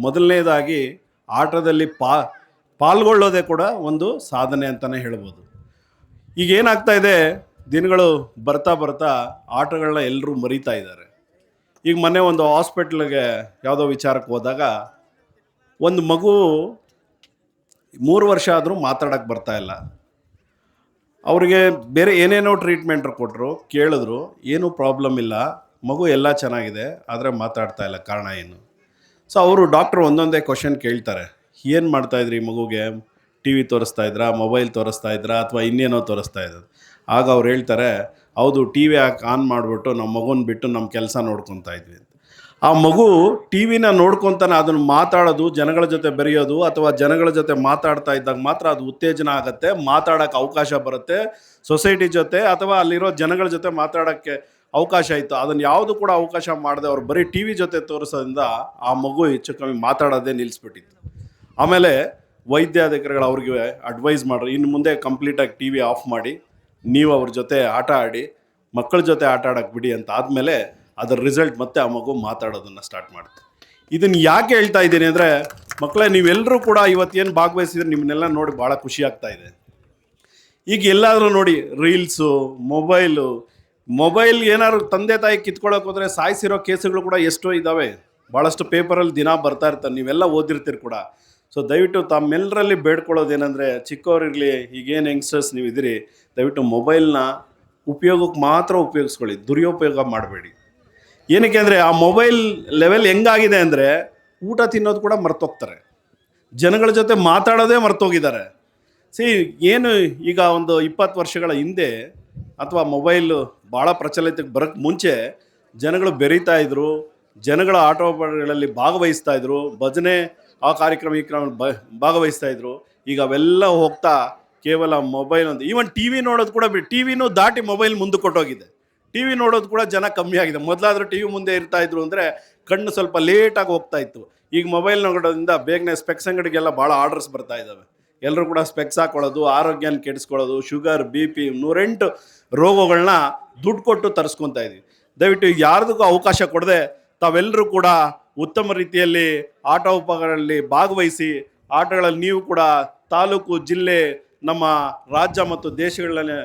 ಮೊದಲನೇದಾಗಿ ಆಟದಲ್ಲಿ ಪಾಲ್ಗೊಳ್ಳೋದೇ ಕೂಡ ಒಂದು ಸಾಧನೆ ಅಂತಲೇ ಹೇಳ್ಬೋದು. ಈಗ ಏನಾಗ್ತಾ ಇದೆ, ದಿನಗಳು ಬರ್ತಾ ಬರ್ತಾ ಆಟಗಳನ್ನ ಎಲ್ಲರೂ ಮರೀತಾ ಇದ್ದಾರೆ. ಈಗ ಮೊನ್ನೆ ಒಂದು ಹಾಸ್ಪಿಟ್ಲಿಗೆ ಯಾವುದೋ ವಿಚಾರಕ್ಕೆ ಹೋದಾಗ ಒಂದು ಮಗು 3 ವರ್ಷ ಆದರೂ ಮಾತಾಡೋಕ್ಕೆ ಬರ್ತಾ ಇಲ್ಲ. ಅವರಿಗೆ ಬೇರೆ ಏನೇನೋ ಟ್ರೀಟ್ಮೆಂಟ್ ಕೊಟ್ಟರು, ಕೇಳಿದ್ರು, ಏನೂ ಪ್ರಾಬ್ಲಮ್ ಇಲ್ಲ, ಮಗು ಎಲ್ಲ ಚೆನ್ನಾಗಿದೆ, ಆದರೆ ಮಾತಾಡ್ತಾ ಇಲ್ಲ, ಕಾರಣ ಏನು? ಸೊ ಅವರು ಡಾಕ್ಟ್ರು ಒಂದೊಂದೇ ಕ್ವಶನ್ ಕೇಳ್ತಾರೆ, ಏನು ಮಾಡ್ತಾಯಿದ್ರಿ ಮಗುಗೆ? ಟಿ ವಿ ತೋರಿಸ್ತಾ ಇದ್ರಾ, ಮೊಬೈಲ್ ತೋರಿಸ್ತಾ ಇದ್ರಾ, ಅಥವಾ ಇನ್ನೇನೋ ತೋರಿಸ್ತಾ ಇದ್ರು? ಆಗ ಅವ್ರು ಹೇಳ್ತಾರೆ, ಹೌದು, ಟಿ ವಿ ಆನ್ ಮಾಡಿಬಿಟ್ಟು ನಮ್ಮ ಮಗುನ ಬಿಟ್ಟು ನಮ್ಮ ಕೆಲಸ ನೋಡ್ಕೊತಾ ಇದ್ವಿ ಅಂತ. ಆ ಮಗು ಟಿ ವಿನ ನೋಡ್ಕೊತಾನೆ ಅದನ್ನು ಮಾತಾಡೋದು, ಜನಗಳ ಜೊತೆ ಬೆರೆಯೋದು ಅಥವಾ ಜನಗಳ ಜೊತೆ ಮಾತಾಡ್ತಾ ಇದ್ದಾಗ ಮಾತ್ರ ಅದು ಉತ್ತೇಜನ ಆಗುತ್ತೆ, ಮಾತಾಡೋಕ್ಕೆ ಅವಕಾಶ ಬರುತ್ತೆ, ಸೊಸೈಟಿ ಜೊತೆ ಅಥವಾ ಅಲ್ಲಿರೋ ಜನಗಳ ಜೊತೆ ಮಾತಾಡೋಕ್ಕೆ ಅವಕಾಶ ಇತ್ತು. ಅದನ್ನು ಯಾವುದು ಕೂಡ ಅವಕಾಶ ಮಾಡದೆ ಅವ್ರು ಬರೀ ಟಿ ವಿ ಜೊತೆ ತೋರಿಸೋದ್ರಿಂದ ಆ ಮಗು ಹೆಚ್ಚು ಕಮ್ಮಿ ಮಾತಾಡೋದೇ ನಿಲ್ಲಿಸ್ಬಿಟ್ಟಿತ್ತು. ಆಮೇಲೆ ವೈದ್ಯಾಧಿಕಾರಿಗಳು ಅವ್ರಿಗೆ ಅಡ್ವೈಸ್ ಮಾಡ್ರು, ಇನ್ನು ಮುಂದೆ ಕಂಪ್ಲೀಟಾಗಿ ಟಿ ವಿ ಆಫ್ ಮಾಡಿ ನೀವು ಅವ್ರ ಜೊತೆ ಆಟ ಆಡಿ, ಮಕ್ಕಳ ಜೊತೆ ಆಟ ಆಡೋಕ್ಕೆ ಬಿಡಿ ಅಂತ ಆದಮೇಲೆ ಅದರ ರಿಸಲ್ಟ್ ಮತ್ತೆ ಆ ಮಗು ಮಾತಾಡೋದನ್ನು ಸ್ಟಾರ್ಟ್ ಮಾಡುತ್ತೆ. ಇದನ್ನು ಯಾಕೆ ಹೇಳ್ತಾ ಇದ್ದೀನಿ ಅಂದರೆ, ಮಕ್ಕಳೇ ನೀವೆಲ್ಲರೂ ಕೂಡ ಇವತ್ತೇನು ಭಾಗವಹಿಸಿದ್ರೆ ನಿಮ್ಮನ್ನೆಲ್ಲ ನೋಡಿ ಭಾಳ ಖುಷಿ ಆಗ್ತಾ ಇದೆ. ಈಗ ಎಲ್ಲಾದರೂ ನೋಡಿ ರೀಲ್ಸು, ಮೊಬೈಲ್ ಏನಾದ್ರು ತಂದೆ ತಾಯಿ ಕಿತ್ಕೊಳ್ಳೋಕೆ ಹೋದರೆ ಸಾಯಿಸಿರೋ ಕೇಸುಗಳು ಕೂಡ ಎಷ್ಟೋ ಇದ್ದಾವೆ, ಭಾಳಷ್ಟು ಪೇಪರಲ್ಲಿ ದಿನ ಬರ್ತಾ ಇರ್ತಾರೆ, ನೀವೆಲ್ಲ ಓದಿರ್ತೀರಿ ಕೂಡ. ಸೊ ದಯವಿಟ್ಟು ತಮ್ಮೆಲ್ಲರಲ್ಲಿ ಬೇಡ್ಕೊಳ್ಳೋದೇನೆಂದರೆ, ಚಿಕ್ಕವರಿರಲಿ, ಈಗೇನು ಯಂಗ್ಸ್ಟರ್ಸ್ ನೀವು ಇದ್ದೀರಿ, ದಯವಿಟ್ಟು ಮೊಬೈಲ್ನ ಉಪಯೋಗಕ್ಕೆ ಮಾತ್ರ ಉಪಯೋಗಿಸ್ಕೊಳ್ಳಿ, ದುರುಪಯೋಗ ಮಾಡಬೇಡಿ. ಏನಕ್ಕೆ ಅಂದರೆ ಆ ಮೊಬೈಲ್ ಲೆವೆಲ್ ಹೆಂಗಾಗಿದೆ ಅಂದರೆ, ಊಟ ತಿನ್ನೋದು ಕೂಡ ಮರ್ತೋಗ್ತಾರೆ, ಜನಗಳ ಜೊತೆ ಮಾತಾಡೋದೇ ಮರ್ತೋಗಿದ್ದಾರೆ. ಏನು ಈಗ ಒಂದು 20 ವರ್ಷಗಳ ಹಿಂದೆ ಅಥವಾ ಮೊಬೈಲು ಭಾಳ ಪ್ರಚಲಿತಕ್ಕೆ ಬರೋಕ್ಕೆ ಮುಂಚೆ ಜನಗಳು ಬೆರೀತಾ ಇದ್ರು, ಜನಗಳ ಆಟೋಪಗಳಲ್ಲಿ ಭಾಗವಹಿಸ್ತಾ ಇದ್ರು, ಭಜನೆ ಆ ಕಾರ್ಯಕ್ರಮ ಈ ಕ್ರಮ ಭಾಗವಹಿಸ್ತಾ ಇದ್ರು. ಈಗ ಅವೆಲ್ಲ ಹೋಗ್ತಾ ಕೇವಲ ಮೊಬೈಲ್ ಅಂತ, ಈವನ್ ಟಿ ವಿ ನೋಡೋದು ಕೂಡ ಟಿ ವಿನೂ ದಾಟಿ ಮೊಬೈಲ್ ಮುಂದೆ ಕೊಟ್ಟೋಗಿದೆ. ಟಿ ವಿ ನೋಡೋದು ಕೂಡ ಜನ ಕಮ್ಮಿ ಆಗಿದೆ. ಮೊದಲಾದರೂ ಟಿ ವಿ ಮುಂದೆ ಇರ್ತಾ ಇದ್ರು ಅಂದರೆ ಕಣ್ಣು ಸ್ವಲ್ಪ ಲೇಟಾಗಿ ಹೋಗ್ತಾ ಇತ್ತು. ಈಗ ಮೊಬೈಲ್ ನೋಡೋದ್ರಿಂದ ಬೇಗನೆ ಸ್ಪೆಕ್ಸ್ ಅಂಗಡಿಗೆಲ್ಲ ಭಾಳ ಆರ್ಡರ್ಸ್ ಬರ್ತಾ ಇದ್ದಾವೆ. ಎಲ್ಲರೂ ಕೂಡ ಸ್ಪೆಕ್ಸ್ ಹಾಕೊಳ್ಳೋದು, ಆರೋಗ್ಯನ ಕೆಡಿಸ್ಕೊಳ್ಳೋದು, ಶುಗರ್, BP 108 ರೋಗಗಳನ್ನ ದುಡ್ಡು ಕೊಟ್ಟು ತರಿಸ್ಕೊತಾ ಇದ್ವಿ. ದಯವಿಟ್ಟು ಯಾರ್ದಕ್ಕೂ ಅವಕಾಶ ಕೊಡದೆ ತಾವೆಲ್ಲರೂ ಕೂಡ ಉತ್ತಮ ರೀತಿಯಲ್ಲಿ ಆಟ ಉಪಕರಣಗಳಲ್ಲಿ ಭಾಗವಹಿಸಿ, ಆಟಗಳಲ್ಲಿ ನೀವು ಕೂಡ ತಾಲೂಕು, ಜಿಲ್ಲೆ, ನಮ್ಮ ರಾಜ್ಯ ಮತ್ತು ದೇಶಗಳಲ್ಲಿ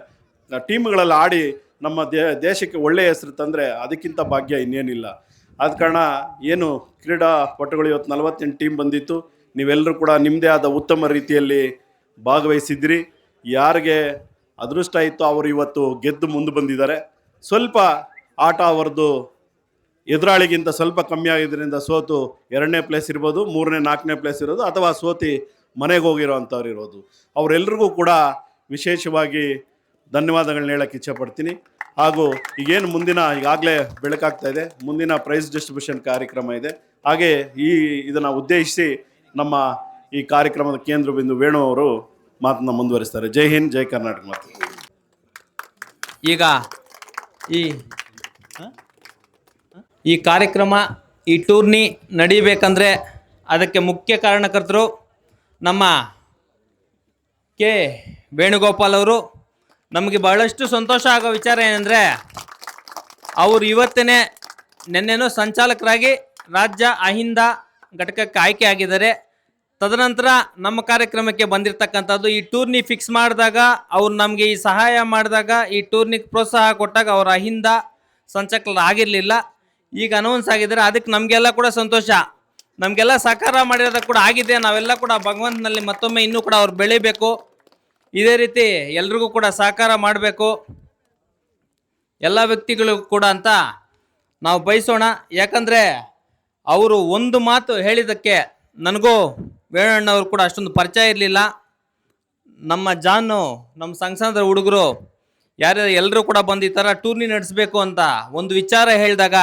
ಟೀಮ್ಗಳಲ್ಲಿ ಆಡಿ ನಮ್ಮ ದೇಶಕ್ಕೆ ಒಳ್ಳೆಯ ಹೆಸರು ತಂದರೆ ಅದಕ್ಕಿಂತ ಭಾಗ್ಯ ಇನ್ನೇನಿಲ್ಲ. ಆದ ಕಾರಣ ಏನು ಕ್ರೀಡಾಪಟುಗಳು ಇವತ್ತು 48 ಟೀಮ್ ಬಂದಿತ್ತು, ನೀವೆಲ್ಲರೂ ಕೂಡ ನಿಮ್ಮದೇ ಆದ ಉತ್ತಮ ರೀತಿಯಲ್ಲಿ ಭಾಗವಹಿಸಿದ್ರಿ. ಯಾರಿಗೆ ಅದೃಷ್ಟ ಇತ್ತು ಅವರು ಇವತ್ತು ಗೆದ್ದು ಮುಂದೆ ಬಂದಿದ್ದಾರೆ. ಸ್ವಲ್ಪ ಆಟ ಅವರದು ಎದುರಾಳಿಗಿಂತ ಸ್ವಲ್ಪ ಕಮ್ಮಿ ಆಗಿದ್ದರಿಂದ ಸೋತು 2ನೇ ಪ್ಲೇಸ್ ಇರ್ಬೋದು, 3ನೇ 4ನೇ ಪ್ಲೇಸ್ ಇರೋದು, ಅಥವಾ ಸೋತಿ ಮನೆಗೆ ಹೋಗಿರೋ ಅಂಥವ್ರು ಇರೋದು. ಅವರೆಲ್ಲರಿಗೂ ಕೂಡ ವಿಶೇಷವಾಗಿ ಧನ್ಯವಾದಗಳನ್ನ ಹೇಳೋಕ್ಕೆ ಇಚ್ಛೆಪಡ್ತೀನಿ. ಹಾಗೂ ಈಗೇನು ಮುಂದಿನ ಈಗಾಗಲೇ ಬೆಳಕಾಗ್ತಾ ಇದೆ, ಮುಂದಿನ ಪ್ರೈಸ್ ಡಿಸ್ಟ್ರಿಬ್ಯೂಷನ್ ಕಾರ್ಯಕ್ರಮ ಇದೆ. ಹಾಗೆ ಇದನ್ನು ಉದ್ದೇಶಿಸಿ ನಮ್ಮ ಈ ಕಾರ್ಯಕ್ರಮದ ಕೇಂದ್ರ ಬಿಂದು ವೇಣು ಅವರು ಮಾತನ್ನು ಮುಂದುವರಿಸ್ತಾರೆ. ಜೈ ಹಿಂದ್, ಜೈ ಕರ್ನಾಟಕ. ಮಾತು ಈಗ ಈ ಕಾರ್ಯಕ್ರಮ, ಈ ಟೂರ್ನಿ ನಡೀಬೇಕಂದ್ರೆ ಅದಕ್ಕೆ ಮುಖ್ಯ ಕಾರಣಕರ್ತರು ನಮ್ಮ ಕೆ ವೇಣುಗೋಪಾಲ್ ಅವರು. ನಮಗೆ ಬಹಳಷ್ಟು ಸಂತೋಷ ಆಗೋ ವಿಚಾರ ಏನಂದರೆ, ಅವರು ಇವತ್ತೇ ನಿನ್ನೆನೂ ಸಂಚಾಲಕರಾಗಿ ರಾಜ್ಯ ಅಹಿಂದ ಘಟಕಕ್ಕೆ ಆಯ್ಕೆ ಆಗಿದ್ದಾರೆ. ತದನಂತರ ನಮ್ಮ ಕಾರ್ಯಕ್ರಮಕ್ಕೆ ಬಂದಿರತಕ್ಕಂಥದ್ದು, ಈ ಟೂರ್ನಿ ಫಿಕ್ಸ್ ಮಾಡಿದಾಗ ಅವ್ರು ನಮಗೆ ಈ ಸಹಾಯ ಮಾಡಿದಾಗ, ಈ ಟೂರ್ನಿಗೆ ಪ್ರೋತ್ಸಾಹ ಕೊಟ್ಟಾಗ ಅವರು ಅಹಿಂದ ಸಂಚಾಲಕರಾಗಿರಲಿಲ್ಲ. ಈಗ ಅನೌನ್ಸ್ ಆಗಿದ್ದಾರೆ, ಅದಕ್ಕೆ ನಮಗೆಲ್ಲ ಕೂಡ ಸಂತೋಷ. ನಮಗೆಲ್ಲ ಸಹಕಾರ ಮಾಡಿರೋದಕ್ಕೆ ಕೂಡ ಆಗಿದೆ. ನಾವೆಲ್ಲ ಕೂಡ ಭಗವಂತನಲ್ಲಿ ಮತ್ತೊಮ್ಮೆ ಇನ್ನೂ ಕೂಡ ಅವ್ರು ಬೆಳಿಬೇಕು, ಇದೇ ರೀತಿ ಎಲ್ರಿಗೂ ಕೂಡ ಸಹಕಾರ ಮಾಡಬೇಕು ಎಲ್ಲ ವ್ಯಕ್ತಿಗಳಿಗೂ ಕೂಡ ಅಂತ ನಾವು ಬಯಸೋಣ. ಯಾಕಂದರೆ ಅವರು ಒಂದು ಮಾತು ಹೇಳಿದ್ದಕ್ಕೆ ನನಗೂ ವೇಣಣ್ಣವ್ರು ಕೂಡ ಅಷ್ಟೊಂದು ಪರಿಚಯ ಇರಲಿಲ್ಲ. ನಮ್ಮ ಜಾನು, ನಮ್ಮ ಸಂಘದ ಹುಡುಗರು ಯಾರ್ಯಾರು ಎಲ್ಲರೂ ಕೂಡ ಬಂದು ಈ ಥರ ಟೂರ್ನಿ ನಡೆಸಬೇಕು ಅಂತ ಒಂದು ವಿಚಾರ ಹೇಳಿದಾಗ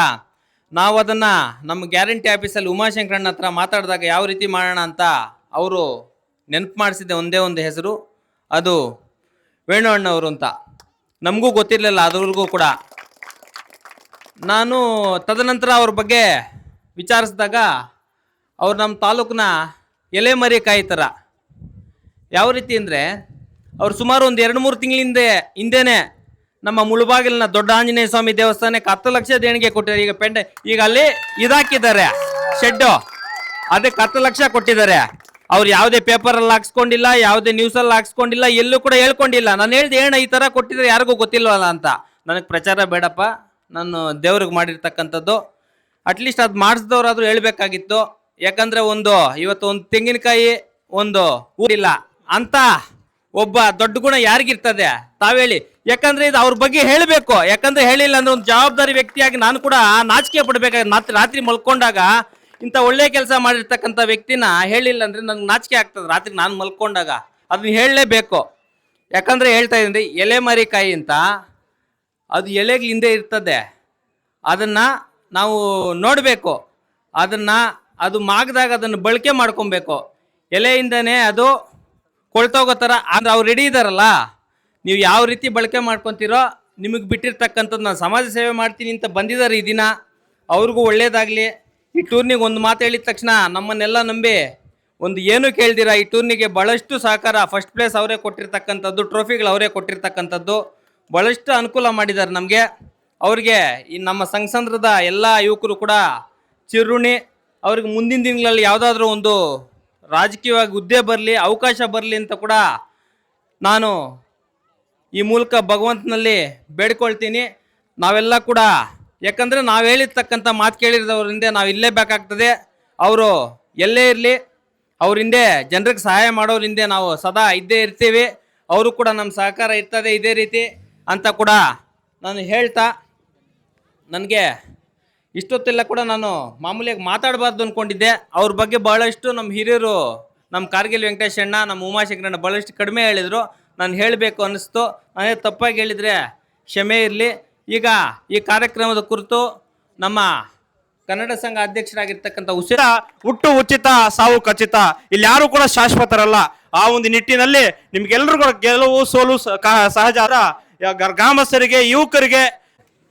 ನಾವು ಅದನ್ನು ನಮ್ಮ ಗ್ಯಾರಂಟಿ ಆಫೀಸಲ್ಲಿ ಉಮಾಶಂಕರಣ್ಣ ಹತ್ರ ಮಾತಾಡಿದಾಗ ಯಾವ ರೀತಿ ಮಾಡೋಣ ಅಂತ ಅವರು ನೆನಪು ಮಾಡಿಸಿದ್ದೆ ಒಂದೇ ಒಂದು ಹೆಸರು, ಅದು ವೇಣು ಅಣ್ಣವರು ಅಂತ. ನಮಗೂ ಗೊತ್ತಿರಲಿಲ್ಲ ಅದ್ರವರೆಗೂ ಕೂಡ. ನಾನು ತದನಂತರ ಅವ್ರ ಬಗ್ಗೆ ವಿಚಾರಿಸಿದಾಗ ಅವ್ರು ನಮ್ಮ ತಾಲೂಕಿನ ಎಲೆಮರಿ ಕಾಯಿ ಥರ. ಯಾವ ರೀತಿ ಅಂದರೆ ಅವ್ರು ಸುಮಾರು ಒಂದು 2-3 ತಿಂಗಳಿಂದ ಹಿಂದೆನೇ ನಮ್ಮ ಮುಳುಬಾಗಿಲಿನ ದೊಡ್ಡ ಆಂಜನೇಯ ಸ್ವಾಮಿ ದೇವಸ್ಥಾನಕ್ಕೆ 10 ಲಕ್ಷ ದೇಣಿಗೆ ಕೊಟ್ಟಿದ್ದಾರೆ. ಈಗ ಅಲ್ಲಿ ಇದಾಕಿದ್ದಾರೆ ಶೆಡ್ಡು, ಅದಕ್ಕೆ 10 ಲಕ್ಷ ಕೊಟ್ಟಿದ್ದಾರೆ. ಅವ್ರು ಯಾವುದೇ ಪೇಪರಲ್ಲಿ ಹಾಕ್ಸ್ಕೊಂಡಿಲ್ಲ, ಯಾವುದೇ ನ್ಯೂಸಲ್ಲಿ ಹಾಕ್ಸ್ಕೊಂಡಿಲ್ಲ, ಎಲ್ಲೂ ಕೂಡ ಹೇಳ್ಕೊಂಡಿಲ್ಲ. ನಾನು ಹೇಳ್ದೆ ಏಣ ಈ ಥರ ಕೊಟ್ಟಿದ್ರೆ ಯಾರಿಗೂ ಗೊತ್ತಿಲ್ವಲ್ಲ ಅಂತ. ನನಗೆ ಪ್ರಚಾರ ಬೇಡಪ್ಪ, ನಾನು ದೇವ್ರಿಗೆ ಮಾಡಿರ್ತಕ್ಕಂಥದ್ದು, ಅಟ್ಲೀಸ್ಟ್ ಅದು ಮಾಡಿಸಿದವ್ರಾದ್ರೂ ಹೇಳ್ಬೇಕಾಗಿತ್ತು. ಯಾಕಂದರೆ ಇವತ್ತು ಒಂದು ತೆಂಗಿನಕಾಯಿ ಒಂದು ಊರಿಲ್ಲ ಅಂತ ಒಬ್ಬ ದೊಡ್ಡ ಗುಣ ಯಾರಿಗಿರ್ತದೆ ತಾವೇಳಿ? ಯಾಕಂದ್ರೆ ಇದು ಅವ್ರ ಬಗ್ಗೆ ಹೇಳಬೇಕು. ಯಾಕಂದ್ರೆ ಹೇಳಿಲ್ಲ ಅಂದ್ರೆ ಒಂದು ಜವಾಬ್ದಾರಿ ವ್ಯಕ್ತಿಯಾಗಿ ನಾನು ಕೂಡ ನಾಚಿಕೆ ಪಡ್ಬೇಕಾಗಿ ರಾತ್ರಿ ಮಲ್ಕೊಂಡಾಗ ಇಂಥ ಒಳ್ಳೆ ಕೆಲಸ ಮಾಡಿರ್ತಕ್ಕಂಥ ವ್ಯಕ್ತಿನ ಹೇಳಿಲ್ಲ ಅಂದ್ರೆ ನನ್ಗೆ ನಾಚಿಕೆ ಆಗ್ತದೆ. ರಾತ್ರಿ ನಾನು ಮಲ್ಕೊಂಡಾಗ ಅದನ್ನ ಹೇಳಲೇಬೇಕು. ಯಾಕಂದ್ರೆ ಹೇಳ್ತಾ ಇದ್ದೀನಿ, ಎಲೆ ಮರಿಕಾಯಿ ಅಂತ ಅದು ಎಲೆಗೆ ಹಿಂದೆ ಇರ್ತದೆ, ಅದನ್ನ ನಾವು ನೋಡಬೇಕು. ಅದು ಮಾಗದಾಗ ಅದನ್ನು ಬಳಕೆ ಮಾಡ್ಕೊಬೇಕು. ಎಲೆಯಿಂದನೇ ಅದು ಕೊಳ್ತೋಗೋ ಥರ. ಅಂದ್ರೆ ಅವ್ರು ರೆಡಿ ಇದ್ದಾರಲ್ಲ, ನೀವು ಯಾವ ರೀತಿ ಬಳಕೆ ಮಾಡ್ಕೊತೀರೋ ನಿಮಗೆ ಬಿಟ್ಟಿರ್ತಕ್ಕಂಥದ್ದು. ನಾನು ಸಮಾಜ ಸೇವೆ ಮಾಡ್ತೀನಿ ಅಂತ ಬಂದಿದ್ದಾರೆ ಈ ದಿನ, ಅವ್ರಿಗೂ ಒಳ್ಳೇದಾಗಲಿ. ಈ ಟೂರ್ನಿಗೆ ಒಂದು ಮಾತು ಹೇಳಿದ ತಕ್ಷಣ ನಮ್ಮನ್ನೆಲ್ಲ ನಂಬಿ ಒಂದು ಏನು ಕೇಳ್ದಿರ ಈ ಟೂರ್ನಿಗೆ ಭಾಳಷ್ಟು ಸಹಕಾರ. ಫಸ್ಟ್ ಪ್ಲೇಸ್ ಅವರೇ ಕೊಟ್ಟಿರ್ತಕ್ಕಂಥದ್ದು, ಟ್ರೋಫಿಗಳು ಅವರೇ ಕೊಟ್ಟಿರ್ತಕ್ಕಂಥದ್ದು, ಭಾಳಷ್ಟು ಅನುಕೂಲ ಮಾಡಿದ್ದಾರೆ ನಮಗೆ. ಅವ್ರಿಗೆ ಈ ನಮ್ಮ ಸಂಘಸಂದ್ರದ ಎಲ್ಲ ಯುವಕರು ಕೂಡ ಚಿರುಣಿ. ಅವ್ರಿಗೆ ಮುಂದಿನ ದಿನಗಳಲ್ಲಿ ಯಾವುದಾದ್ರೂ ಒಂದು ರಾಜಕೀಯವಾಗಿ ಹುದ್ದೆ ಬರಲಿ, ಅವಕಾಶ ಬರಲಿ ಅಂತ ಕೂಡ ನಾನು ಈ ಮೂಲಕ ಭಗವಂತನಲ್ಲಿ ಬೇಡ್ಕೊಳ್ತೀನಿ. ನಾವೆಲ್ಲ ಕೂಡ, ಯಾಕಂದರೆ ನಾವು ಹೇಳಿರ್ತಕ್ಕಂಥ ಮಾತು ಕೇಳಿರೋದ್ರಿಂದ ನಾವು ಇಲ್ಲೇ ಬೇಕಾಗ್ತದೆ. ಅವರು ಎಲ್ಲೇ ಇರಲಿ, ಅವ್ರ ಹಿಂದೆ ಜನರಿಗೆ ಸಹಾಯ ಮಾಡೋರ ಹಿಂದೆ ನಾವು ಸದಾ ಇದ್ದೇ ಇರ್ತೀವಿ. ಅವರು ಕೂಡ ನಮ್ಮ ಸಹಕಾರ ಇರ್ತದೆ ಇದೇ ರೀತಿ ಅಂತ ಕೂಡ ನಾನು ಹೇಳ್ತಾ, ನನಗೆ ಇಷ್ಟೊತ್ತೆಲ್ಲ ಕೂಡ ನಾನು ಮಾಮೂಲಿಯಾಗಿ ಮಾತಾಡಬಾರ್ದು ಅಂದ್ಕೊಂಡಿದ್ದೆ. ಅವ್ರ ಬಗ್ಗೆ ಭಾಳಷ್ಟು ನಮ್ಮ ಹಿರಿಯರು, ನಮ್ಮ ಕಾರ್ಗಿಲ್ ವೆಂಕಟೇಶಣ್ಣ, ನಮ್ಮ ಉಮಾಶಂಕರಣ್ಣ ಭಾಳಷ್ಟು ಕಡಿಮೆ ಹೇಳಿದರು. ನಾನು ಹೇಳಬೇಕು ಅನ್ನಿಸ್ತು. ನಾನೇ ತಪ್ಪಾಗಿ ಹೇಳಿದರೆ ಕ್ಷಮೆ ಇರಲಿ. ಈಗ ಈ ಕಾರ್ಯಕ್ರಮದ ಕುರಿತು ನಮ್ಮ ಕನ್ನಡ ಸಂಘ ಅಧ್ಯಕ್ಷರಾಗಿರ್ತಕ್ಕಂಥ ಹುಟ್ಟು ಉಚಿತ, ಸಾವು ಖಚಿತ, ಇಲ್ಲಿ ಯಾರು ಕೂಡ ಶಾಶ್ವತರಲ್ಲ. ಆ ಒಂದು ನಿಟ್ಟಿನಲ್ಲಿ ನಿಮ್ಗೆಲ್ಲರೂ ಕೂಡ ಗೆಲುವು ಸೋಲು ಸಹಜ. ಗ್ರಾಮಸ್ಥರಿಗೆ, ಯುವಕರಿಗೆ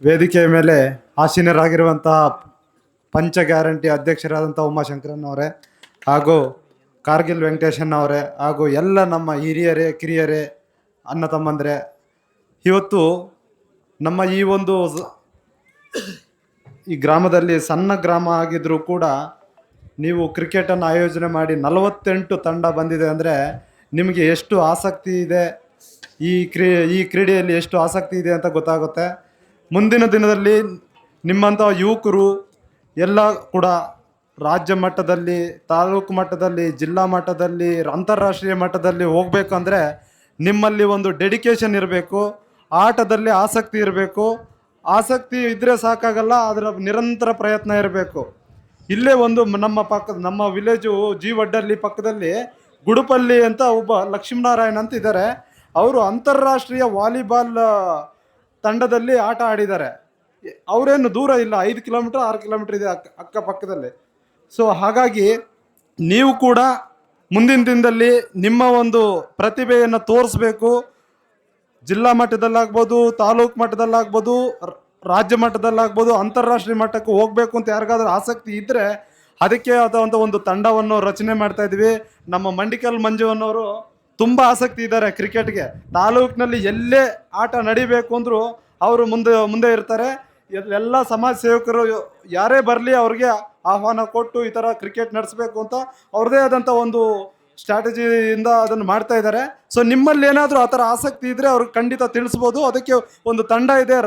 ವೇದಿಕೆಯ ಮೇಲೆ ಆಸೀನರಾಗಿರುವಂತಹ ಪಂಚ ಗ್ಯಾರಂಟಿ ಅಧ್ಯಕ್ಷರಾದಂಥ ಉಮಾಶಂಕರನ್ ಹಾಗೂ ಕಾರ್ಗಿಲ್ ವೆಂಕಟೇಶನ್ ಅವರೇ, ಹಾಗೂ ಎಲ್ಲ ನಮ್ಮ ಹಿರಿಯರೇ, ಕಿರಿಯರೇ, ಅಣ್ಣ ತಮ್ಮಂದರೆ, ಇವತ್ತು ನಮ್ಮ ಈ ಗ್ರಾಮದಲ್ಲಿ ಸಣ್ಣ ಗ್ರಾಮ ಆಗಿದ್ರೂ ಕೂಡ ನೀವು ಕ್ರಿಕೆಟನ್ನು ಆಯೋಜನೆ ಮಾಡಿ 48 ತಂಡ ಬಂದಿದೆ ಅಂದರೆ ನಿಮಗೆ ಎಷ್ಟು ಆಸಕ್ತಿ ಇದೆ, ಈ ಕ್ರೀಡೆಯಲ್ಲಿ ಎಷ್ಟು ಆಸಕ್ತಿ ಇದೆ ಅಂತ ಗೊತ್ತಾಗುತ್ತೆ. ಮುಂದಿನ ದಿನದಲ್ಲಿ ನಿಮ್ಮಂಥ ಯುವಕರು ಎಲ್ಲ ಕೂಡ ರಾಜ್ಯ ಮಟ್ಟದಲ್ಲಿ, ತಾಲೂಕು ಮಟ್ಟದಲ್ಲಿ, ಜಿಲ್ಲಾ ಮಟ್ಟದಲ್ಲಿ, ಅಂತಾರಾಷ್ಟ್ರೀಯ ಮಟ್ಟದಲ್ಲಿ ಹೋಗಬೇಕು ಅಂದರೆ ನಿಮ್ಮಲ್ಲಿ ಒಂದು ಡೆಡಿಕೇಶನ್ ಇರಬೇಕು, ಆಟದಲ್ಲಿ ಆಸಕ್ತಿ ಇರಬೇಕು. ಆಸಕ್ತಿ ಇದ್ದರೆ ಸಾಕಾಗಲ್ಲ, ಅದರ ನಿರಂತರ ಪ್ರಯತ್ನ ಇರಬೇಕು. ಇಲ್ಲೇ ಒಂದು ನಮ್ಮ ವಿಲೇಜು ಜೀವಡ್ಡಲ್ಲಿ ಪಕ್ಕದಲ್ಲಿ ಗುಡುಪಲ್ಲಿ ಅಂತ ಒಬ್ಬ ಲಕ್ಷ್ಮೀನಾರಾಯಣ್ ಅಂತ ಇದ್ದಾರೆ. ಅವರು ಅಂತಾರಾಷ್ಟ್ರೀಯ ವಾಲಿಬಾಲ್ ತಂಡದಲ್ಲಿ ಆಟ ಆಡಿದ್ದಾರೆ. ಅವರೇನು ದೂರ ಇಲ್ಲ, 5 ಕಿಲೋಮೀಟರ್ 6 ಕಿಲೋಮೀಟರ್ ಇದೆ ಅಕ್ಕಪಕ್ಕದಲ್ಲಿ. ಸೊ ಹಾಗಾಗಿ ನೀವು ಕೂಡ ಮುಂದಿನ ದಿನದಲ್ಲಿ ನಿಮ್ಮ ಒಂದು ಪ್ರತಿಭೆಯನ್ನು ತೋರಿಸ್ಬೇಕು. ಜಿಲ್ಲಾ ಮಟ್ಟದಲ್ಲಾಗ್ಬೋದು, ತಾಲೂಕು ಮಟ್ಟದಲ್ಲಾಗ್ಬೋದು, ರಾಜ್ಯ ಮಟ್ಟದಲ್ಲಾಗ್ಬೋದು, ಅಂತಾರಾಷ್ಟ್ರೀಯ ಮಟ್ಟಕ್ಕೆ ಹೋಗಬೇಕು ಅಂತ ಯಾರಿಗಾದ್ರೂ ಆಸಕ್ತಿ ಇದ್ದರೆ ಅದಕ್ಕೆ ಆದಂಥ ಒಂದು ತಂಡವನ್ನು ರಚನೆ ಮಾಡ್ತಾ ಇದ್ವಿ. ನಮ್ಮ ಮಂಡಿಕಲ್ ಮಂಜುವನ್ನವರು ತುಂಬ ಆಸಕ್ತಿ ಇದ್ದಾರೆ ಕ್ರಿಕೆಟ್ಗೆ. ತಾಲೂಕಿನಲ್ಲಿ ಎಲ್ಲೇ ಆಟ ನಡಿಬೇಕು ಅಂದರೂ ಅವರು ಮುಂದೆ ಇರ್ತಾರೆ. ಎಲ್ಲ ಸಮಾಜ ಸೇವಕರು ಯಾರೇ ಬರಲಿ ಅವ್ರಿಗೆ ಆಹ್ವಾನ ಕೊಟ್ಟು ಈ ಥರ ಕ್ರಿಕೆಟ್ ನಡೆಸಬೇಕು ಅಂತ ಅವ್ರದ್ದೇ ಆದಂಥ ಒಂದು ಸ್ಟ್ರಾಟಜಿಯಿಂದ ಅದನ್ನು ಮಾಡ್ತಾ ಇದ್ದಾರೆ. ಸೊ ನಿಮ್ಮಲ್ಲಿ ಏನಾದರೂ ಆ ಥರ ಆಸಕ್ತಿ ಇದ್ದರೆ ಅವ್ರಿಗೆ ಖಂಡಿತ ತಿಳಿಸ್ಬೋದು. ಅದಕ್ಕೆ ಒಂದು ತಂಡ ಇದೆ,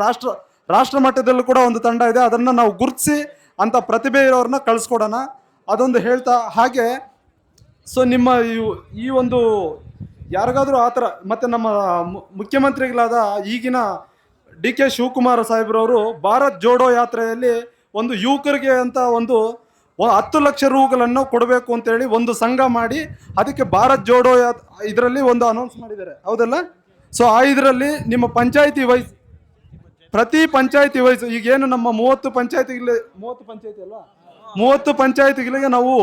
ರಾಷ್ಟ್ರ ಮಟ್ಟದಲ್ಲೂ ಕೂಡ ಒಂದು ತಂಡ ಇದೆ. ಅದನ್ನು ನಾವು ಗುರುತಿಸಿ ಅಂಥ ಪ್ರತಿಭೆ ಇರೋರನ್ನ ಕಳಿಸ್ಕೊಡೋಣ, ಅದೊಂದು ಹೇಳ್ತಾ. ಹಾಗೆ ಸೊ ನಿಮ್ಮ ಈ ಒಂದು ಯಾರಿಗಾದರೂ ಆ ಥರ, ಮತ್ತು ನಮ್ಮ ಮುಖ್ಯಮಂತ್ರಿಗಳಾದ ಈಗಿನ DK ಶಿವಕುಮಾರ ಸಾಹೇಬ್ರವರು ಭಾರತ್ ಜೋಡೋ ಯಾತ್ರೆಯಲ್ಲಿ ಒಂದು ಯುವಕರಿಗೆ ಅಂತ ಒಂದು 10 ಲಕ್ಷ ರೂಗಳನ್ನು ಕೊಡಬೇಕು ಅಂತೇಳಿ ಒಂದು ಸಂಘ ಮಾಡಿ ಅದಕ್ಕೆ ಭಾರತ್ ಜೋಡೋ ಇದರಲ್ಲಿ ಒಂದು ಅನೌನ್ಸ್ ಮಾಡಿದ್ದಾರೆ, ಹೌದಲ್ಲ? ಸೊ ಆ ಇದರಲ್ಲಿ ನಿಮ್ಮ ಪಂಚಾಯಿತಿ ವೈಸ್, ಪ್ರತಿ ಪಂಚಾಯಿತಿ ವೈಸ್, ಈಗೇನು ನಮ್ಮ 30 ಪಂಚಾಯಿತಿಗಳಿಗೆ ನಾವು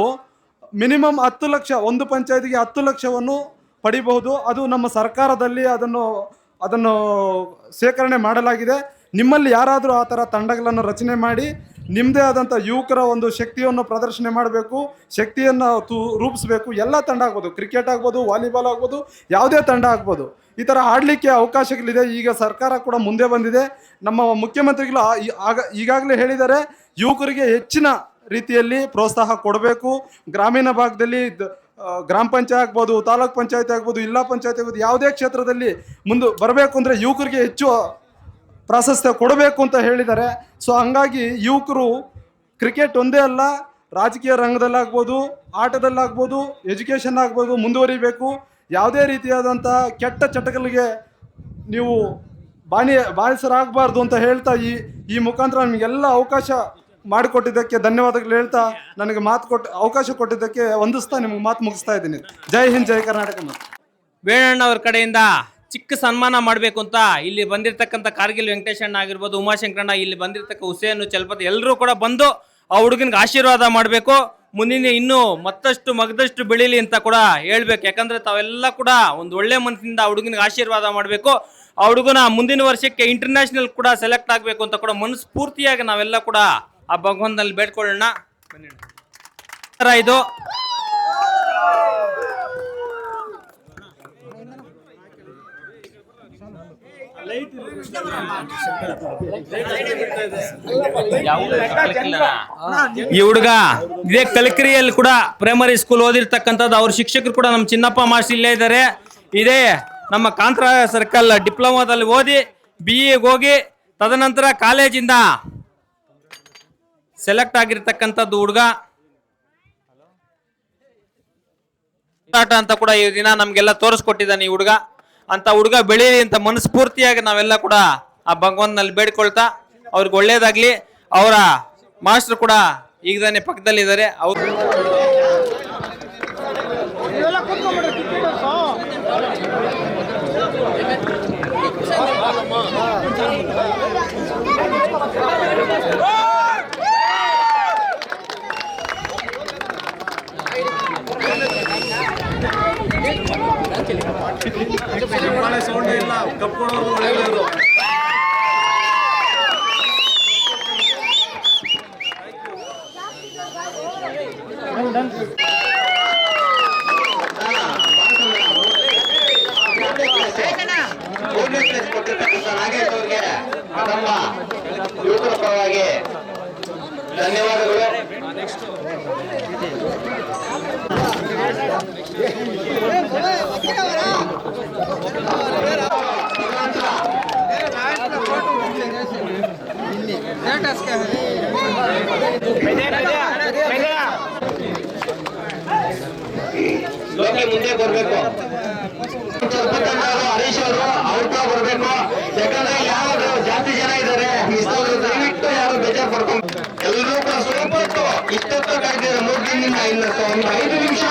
ಮಿನಿಮಮ್ 10 ಲಕ್ಷ, ಒಂದು ಪಂಚಾಯಿತಿಗೆ 10 ಲಕ್ಷವನ್ನು ಪಡಿಬಹುದು. ಅದು ನಮ್ಮ ಸರ್ಕಾರದಲ್ಲಿ ಅದನ್ನು ಶೇಖರಣೆ ಮಾಡಲಾಗಿದೆ. ನಿಮ್ಮಲ್ಲಿ ಯಾರಾದರೂ ಆ ಥರ ತಂಡಗಳನ್ನು ರಚನೆ ಮಾಡಿ ನಿಮ್ಮದೇ ಆದಂಥ ಯುವಕರ ಒಂದು ಶಕ್ತಿಯನ್ನು ಪ್ರದರ್ಶನ ಮಾಡಬೇಕು, ಶಕ್ತಿಯನ್ನು ರೂಪಿಸಬೇಕು. ಎಲ್ಲ ತಂಡ ಆಗ್ಬೋದು, ಕ್ರಿಕೆಟ್ ಆಗ್ಬೋದು, ವಾಲಿಬಾಲ್ ಆಗ್ಬೋದು, ಯಾವುದೇ ತಂಡ ಆಗ್ಬೋದು. ಈ ಥರ ಆಡಲಿಕ್ಕೆ ಅವಕಾಶಗಳಿದೆ. ಈಗ ಸರ್ಕಾರ ಕೂಡ ಮುಂದೆ ಬಂದಿದೆ. ನಮ್ಮ ಮುಖ್ಯಮಂತ್ರಿಗಳು ಈಗಾಗಲೇ ಹೇಳಿದ್ದಾರೆ, ಯುವಕರಿಗೆ ಹೆಚ್ಚಿನ ರೀತಿಯಲ್ಲಿ ಪ್ರೋತ್ಸಾಹ ಕೊಡಬೇಕು. ಗ್ರಾಮೀಣ ಭಾಗದಲ್ಲಿ ಗ್ರಾಮ ಪಂಚಾಯತ್ ಆಗ್ಬೋದು, ತಾಲೂಕ್ ಪಂಚಾಯತ್ ಆಗ್ಬೋದು, ಜಿಲ್ಲಾ ಪಂಚಾಯತ್ ಆಗ್ಬೋದು, ಯಾವುದೇ ಕ್ಷೇತ್ರದಲ್ಲಿ ಮುಂದೆ ಬರಬೇಕು ಅಂದರೆ ಯುವಕರಿಗೆ ಹೆಚ್ಚು ಪ್ರಾಶಸ್ತ್ಯ ಕೊಡಬೇಕು ಅಂತ ಹೇಳಿದ್ದಾರೆ. ಸೊ ಹಂಗಾಗಿ ಯುವಕರು ಕ್ರಿಕೆಟ್ ಒಂದೇ ಅಲ್ಲ, ರಾಜಕೀಯ ರಂಗದಲ್ಲಾಗ್ಬೋದು, ಆಟದಲ್ಲಾಗ್ಬೋದು, ಎಜುಕೇಷನ್ ಆಗ್ಬೋದು, ಮುಂದುವರಿಬೇಕು. ಯಾವುದೇ ರೀತಿಯಾದಂಥ ಕೆಟ್ಟ ಚಟಗಳಿಗೆ ನೀವು ಬಾನಿಸರಾಗಬಾರ್ದು ಅಂತ ಹೇಳ್ತಾ ಈ ಮುಖಾಂತರ ನಿಮಗೆಲ್ಲ ಅವಕಾಶ ಮಾಡಿಕೊಟ್ಟಿದ್ದಕ್ಕೆ ಧನ್ಯವಾದಗಳು ಹೇಳ್ತಾ, ನನಗೆ ಅವಕಾಶ ಕೊಟ್ಟಿದ್ದಕ್ಕೆ ವಂದಿಸ್ತಾ ನಿಮ್ಗೆ ಮಾತು ಮುಗಿಸ್ತಾ ಇದ್ದೀನಿ. ಜೈ ಹಿಂದ್, ಜೈ ಕರ್ನಾಟಕ. ವೇಣಣ್ಣ ಅವ್ರ ಕಡೆಯಿಂದ ಚಿಕ್ಕ ಸನ್ಮಾನ ಮಾಡಬೇಕು ಅಂತ ಇಲ್ಲಿ ಬಂದಿರತಕ್ಕಂಥ ಕಾರ್ಗಿಲ್ ವೆಂಕಟೇಶಣ್ಣ ಆಗಿರ್ಬೋದು, ಉಮಾಶಂಕರಣ್ಣ, ಇಲ್ಲಿ ಬಂದಿರತಕ್ಕ ಹುಸೇನು, ಚಲಪತಿ ಎಲ್ಲರೂ ಕೂಡ ಬಂದು ಆ ಹುಡುಗನಿಗೆ ಆಶೀರ್ವಾದ ಮಾಡಬೇಕು. ಮುಂದಿನ ಇನ್ನೂ ಮತ್ತಷ್ಟು ಮಗದಷ್ಟು ಬೆಳೀಲಿ ಅಂತ ಕೂಡ ಹೇಳ್ಬೇಕು. ಯಾಕಂದ್ರೆ ತಾವೆಲ್ಲ ಕೂಡ ಒಂದು ಒಳ್ಳೆ ಮನಸ್ಸಿಂದ ಆ ಹುಡುಗನಿಗೆ ಆಶೀರ್ವಾದ ಮಾಡಬೇಕು. ಆ ಹುಡುಗನ ಮುಂದಿನ ವರ್ಷಕ್ಕೆ ಇಂಟರ್ನ್ಯಾಷನಲ್ ಕೂಡ ಸೆಲೆಕ್ಟ್ ಆಗಬೇಕು ಅಂತ ಕೂಡ ಮನಸ್ಫೂರ್ತಿಯಾಗಿ ನಾವೆಲ್ಲ ಕೂಡ ಆ ಭಗವಂತನಲ್ಲಿ ಬೇಡ್ಕೊಳ್ಳೋಣ. ಇದು ಈ ಹುಡುಗ ಇದೇ ಕಲಿಕರಿಯಲ್ಲಿ ಕೂಡ ಪ್ರೈಮರಿ ಸ್ಕೂಲ್ ಓದಿರ್ತಕ್ಕಂಥದ್ದು. ಅವ್ರ ಶಿಕ್ಷಕರು ಕೂಡ ನಮ್ಮ ಚಿನ್ನಪ್ಪ ಮಾಸ್ಟರ್ ಇಲ್ಲೇ ಇದ್ದಾರೆ. ಇದೇ ನಮ್ಮ ಕಾಂತರಾಯ ಸರ್ಕಲ್ ಡಿಪ್ಲೊಮಾದಲ್ಲಿ ಓದಿ BA ಹೋಗಿ ತದನಂತರ ಕಾಲೇಜಿಂದ ಸೆಲೆಕ್ಟ್ ಆಗಿರ್ತಕ್ಕಂಥದ್ದು ಹುಡುಗ. ಆಟ ಅಂತ ಕೂಡ ಈ ದಿನ ನಮ್ಗೆಲ್ಲ ತೋರಿಸ್ಕೊಟ್ಟಿದ್ದಾನೆ ಈ ಹುಡುಗ. ಅಂತ ಹುಡುಗ ಬೆಳೀಲಿ ಅಂತ ಮನಸ್ಫೂರ್ತಿಯಾಗಿ ನಾವೆಲ್ಲ ಕೂಡ ಆ ಭಗವಂತನಲ್ಲಿ ಬೇಡ್ಕೊಳ್ತಾ ಅವ್ರಿಗೆ ಒಳ್ಳೇದಾಗ್ಲಿ. ಅವರ ಮಾಸ್ಟರ್ ಕೂಡ ಈಗದಾನೆ ಪಕ್ಕದಲ್ಲಿದ್ದಾರೆ. ಅವರು ಯುವಕರ ಪರವಾಗಿ ಧನ್ಯವಾದಗಳು. ಲೋಕಿ ಮುಂದೆ ಬರಬೇಕು. ಹರೀಶ್ ಅವರು ಔಟ್ ಬರಬೇಕು. ಯಾಕಂದ್ರೆ ಯಾರು ಜಾಸ್ತಿ ಜನ ಇದ್ದಾರೆ, ದಯವಿಟ್ಟು ಯಾರು ಬೇಜಾರು ಪಡ್ಕೊಂಡು ಎಲ್ಲರೂ ಕೂಡ ಸ್ವಲ್ಪ ಇಷ್ಟೊತ್ತು ಕಾಯ್ತಿದ್ದಾರೆ. 3 ದಿನದಿಂದ ಇಲ್ಲ, ಒಂದು 5 ನಿಮಿಷ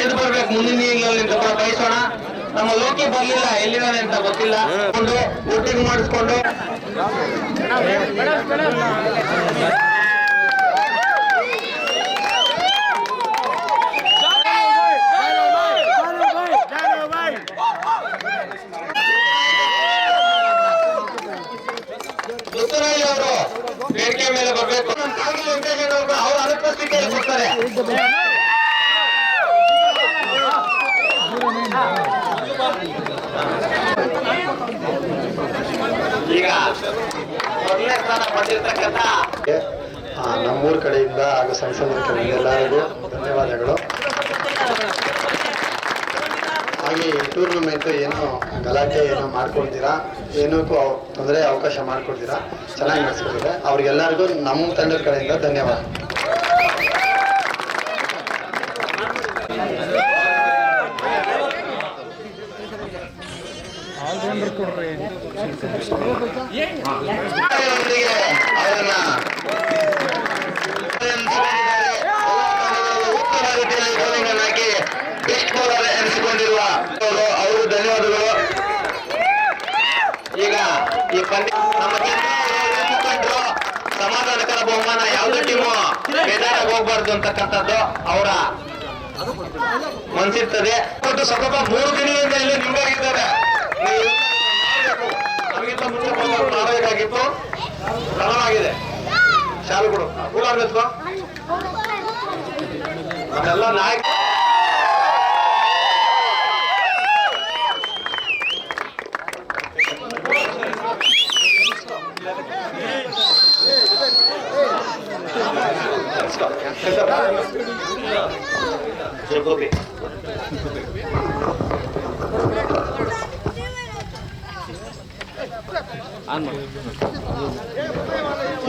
ಎದ್ದು ಬರ್ಬೇಕು. ಮುಂದಿನ ಅಂತ ಕೂಡ ಬಯಸೋಣ. ನಮ್ಮ ಲೋಕಿ ಬರ್ಲಿಲ್ಲ, ಎಲ್ಲಿದ್ದಾನೆ ಅಂತ ಗೊತ್ತಿಲ್ಲ. ಒಟ್ಟಿಗೆ ಮಾಡಿಸ್ಕೊಂಡು ಮುತ್ತುರಾಯಿ ಅವರು ವೇದಿಕೆ ಮೇಲೆ ಬರಬೇಕು. ಕಾರ್ಗಿಲ್ ವೆಂಕಟೇಶ್ ಅವರು ಅವರ ಅನುಪಸ್ಥಿತಿಯಲ್ಲಿ ಕೊಡ್ತಾರೆ. ಈಗ ಮೊದಲನೇ ಸ್ಥಾನ ಪಡೆದಿರ್ತಕ್ಕಂಥ ನಮ್ಮೂರ ಕಡೆಯಿಂದ ಹಾಗೂ ಸಂಸದರ ಕಡೆಯಿಂದ ಎಲ್ಲರಿಗೂ ಧನ್ಯವಾದಗಳು. ಹಾಗೆ ಈ ಟೂರ್ನಮೆಂಟ್ ಏನು ಗಲಾಟೆ ಏನೋ ಮಾಡ್ಕೊಳ್ತೀರಾ, ಏನಕ್ಕೂ ತೊಂದರೆ ಅವಕಾಶ ಮಾಡ್ಕೊಳ್ತೀರಾ, ಚೆನ್ನಾಗಿ ನಡೆಸ್ಕೊಳ್ತೀರಾ. ಅವ್ರಿಗೆಲ್ಲರಿಗೂ ನಮ್ಮ ತಂಡದ ಕಡೆಯಿಂದ ಧನ್ಯವಾದ. ಅವರನ್ನ ಉತ್ತಮ ರೀತಿಯಲ್ಲಿ ಬೌಲಿಂಗ್ ಅನ್ನು ಹಾಕಿ ಬೆಸ್ಟ್ ಬೌಲರ್ ಎನಿಸಿಕೊಂಡಿರುವ ಅವರು ಧನ್ಯವಾದಗಳು. ಈಗ ಈ ಪಂದ್ಯ ನಮ್ಮ ಮುಖಂಡರು ಸಮಾಧಾನಕರ ಬಹುಮಾನ ಯಾವುದೇ ಟೀಮು ಬೇಜಾರಾಗಿ ಹೋಗ್ಬಾರ್ದು ಅಂತಕ್ಕಂಥದ್ದು ಅವರ ಮನಸ್ಸಿರ್ತದೆ. ಮತ್ತು ಸ್ವಲ್ಪ 3 ದಿನದಿಂದ ಇಲ್ಲಿ ನಿಂಗಾಗಿದ್ದಾರೆ. ನಮಗಿಂತ ಮುಂಚೆ ಮಾಡಬೇಕಾಗಿತ್ತು, ಕ್ರಮವಾಗಿದೆ. ಶಾಲೆಗಳು ಕೂಡಬೇಕು ನಮ್ಮೆಲ್ಲ ನಾಯಕ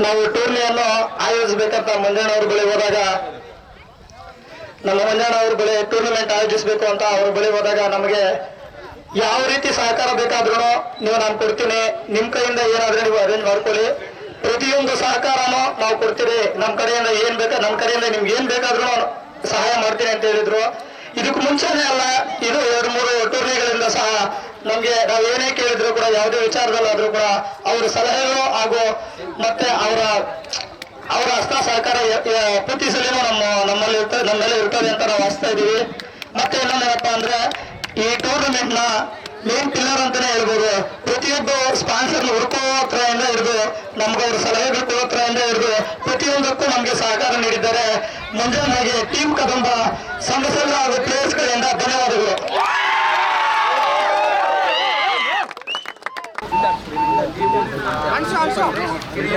ನಾವು ಟೂರ್ನಿಯನ್ನು ಆಯೋಜಿಸಬೇಕಂತ ಮಂಜಣ್ಣವ್ರ ಬಳಿ ಹೋದಾಗ, ನಮ್ಮ ಮಂಜಣ್ಣವ್ರ ಬಳಿ ಟೂರ್ನಮೆಂಟ್ ಆಯೋಜಿಸಬೇಕು ಅಂತ ಅವ್ರ ಬಳಿ ಹೋದಾಗ ನಮಗೆ ಯಾವ ರೀತಿ ಸಹಕಾರ ಬೇಕಾದ್ರೂ ನೀವು ನಾನು ಕೊಡ್ತೀನಿ, ನಿಮ್ ಕೈಯಿಂದ ಏನಾದ್ರೂ ನೀವು ಅರೇಂಜ್ ಮಾಡ್ಕೊಳ್ಳಿ, ಪ್ರತಿಯೊಂದು ಸಹಕಾರನೂ ನಾವು ಕೊಡ್ತೀರಿ, ನಮ್ಮ ಕಡೆಯಿಂದ ಏನ್ ಬೇಕಾ ನಮ್ಮ ಕಡೆಯಿಂದ ನಿಮ್ಗೆ ಏನ್ ಬೇಕಾದ್ರೂ ಸಹಾಯ ಮಾಡ್ತೀನಿ ಅಂತ ಹೇಳಿದ್ರು. ಇದಕ್ಕೂ ಮುಂಚೆನೇ ಅಲ್ಲ, ಇದು 2-3 ಟೂರ್ನಿಗಳಿಂದ ಸಹ ನಮ್ಗೆ ನಾವು ಏನೇ ಕೇಳಿದ್ರು ಕೂಡ, ಯಾವುದೇ ವಿಚಾರದಲ್ಲಾದ್ರೂ ಕೂಡ ಅವರ ಸಲಹೆಗಳು ಹಾಗೂ ಮತ್ತೆ ಅವರ ಹಸ್ತ ಸಹಕಾರ ಪ್ರತಿ ಸಲಿನೂ ನಮ್ಮಲ್ಲಿ ಇರ್ತದೆ ಅಂತ ನಾವು ಆಸ್ತಾ ಇದೀವಿ. ಮತ್ತೆ ಇನ್ನೊಂದೇನಪ್ಪ ಅಂದ್ರೆ, ಈ ಟೂರ್ನಮೆಂಟ್ ನ ಮೇನ್ ಪಿಲ್ಲರ್ ಅಂತಾನೆ ಹೇಳ್ಬೋದು. ಪ್ರತಿಯೊಬ್ಬ ಸ್ಪಾನ್ಸರ್ ಹುಡುಕೋತ್ರದಿಂದ ಹಿಡಿದು ನಮ್ಗೆ ಅವ್ರ ಸಲಹೆಗಳು ಕೊಡೋತ್ರದಿಂದ ಹಿಡಿದು ಪ್ರತಿಯೊಂದಕ್ಕೂ ನಮ್ಗೆ ಸಹಕಾರ ನೀಡಿದ್ದಾರೆ. ಮುಂಜಾನೆಗೆ ಟೀಮ್ ಕದಂಬ ಸಂಘ ಹಾಗೂ ಪ್ಲೇಯರ್ಸ್ ಗಳಿಂದ ಧನ್ಯವಾದಗಳು. ಹಿರಿಯ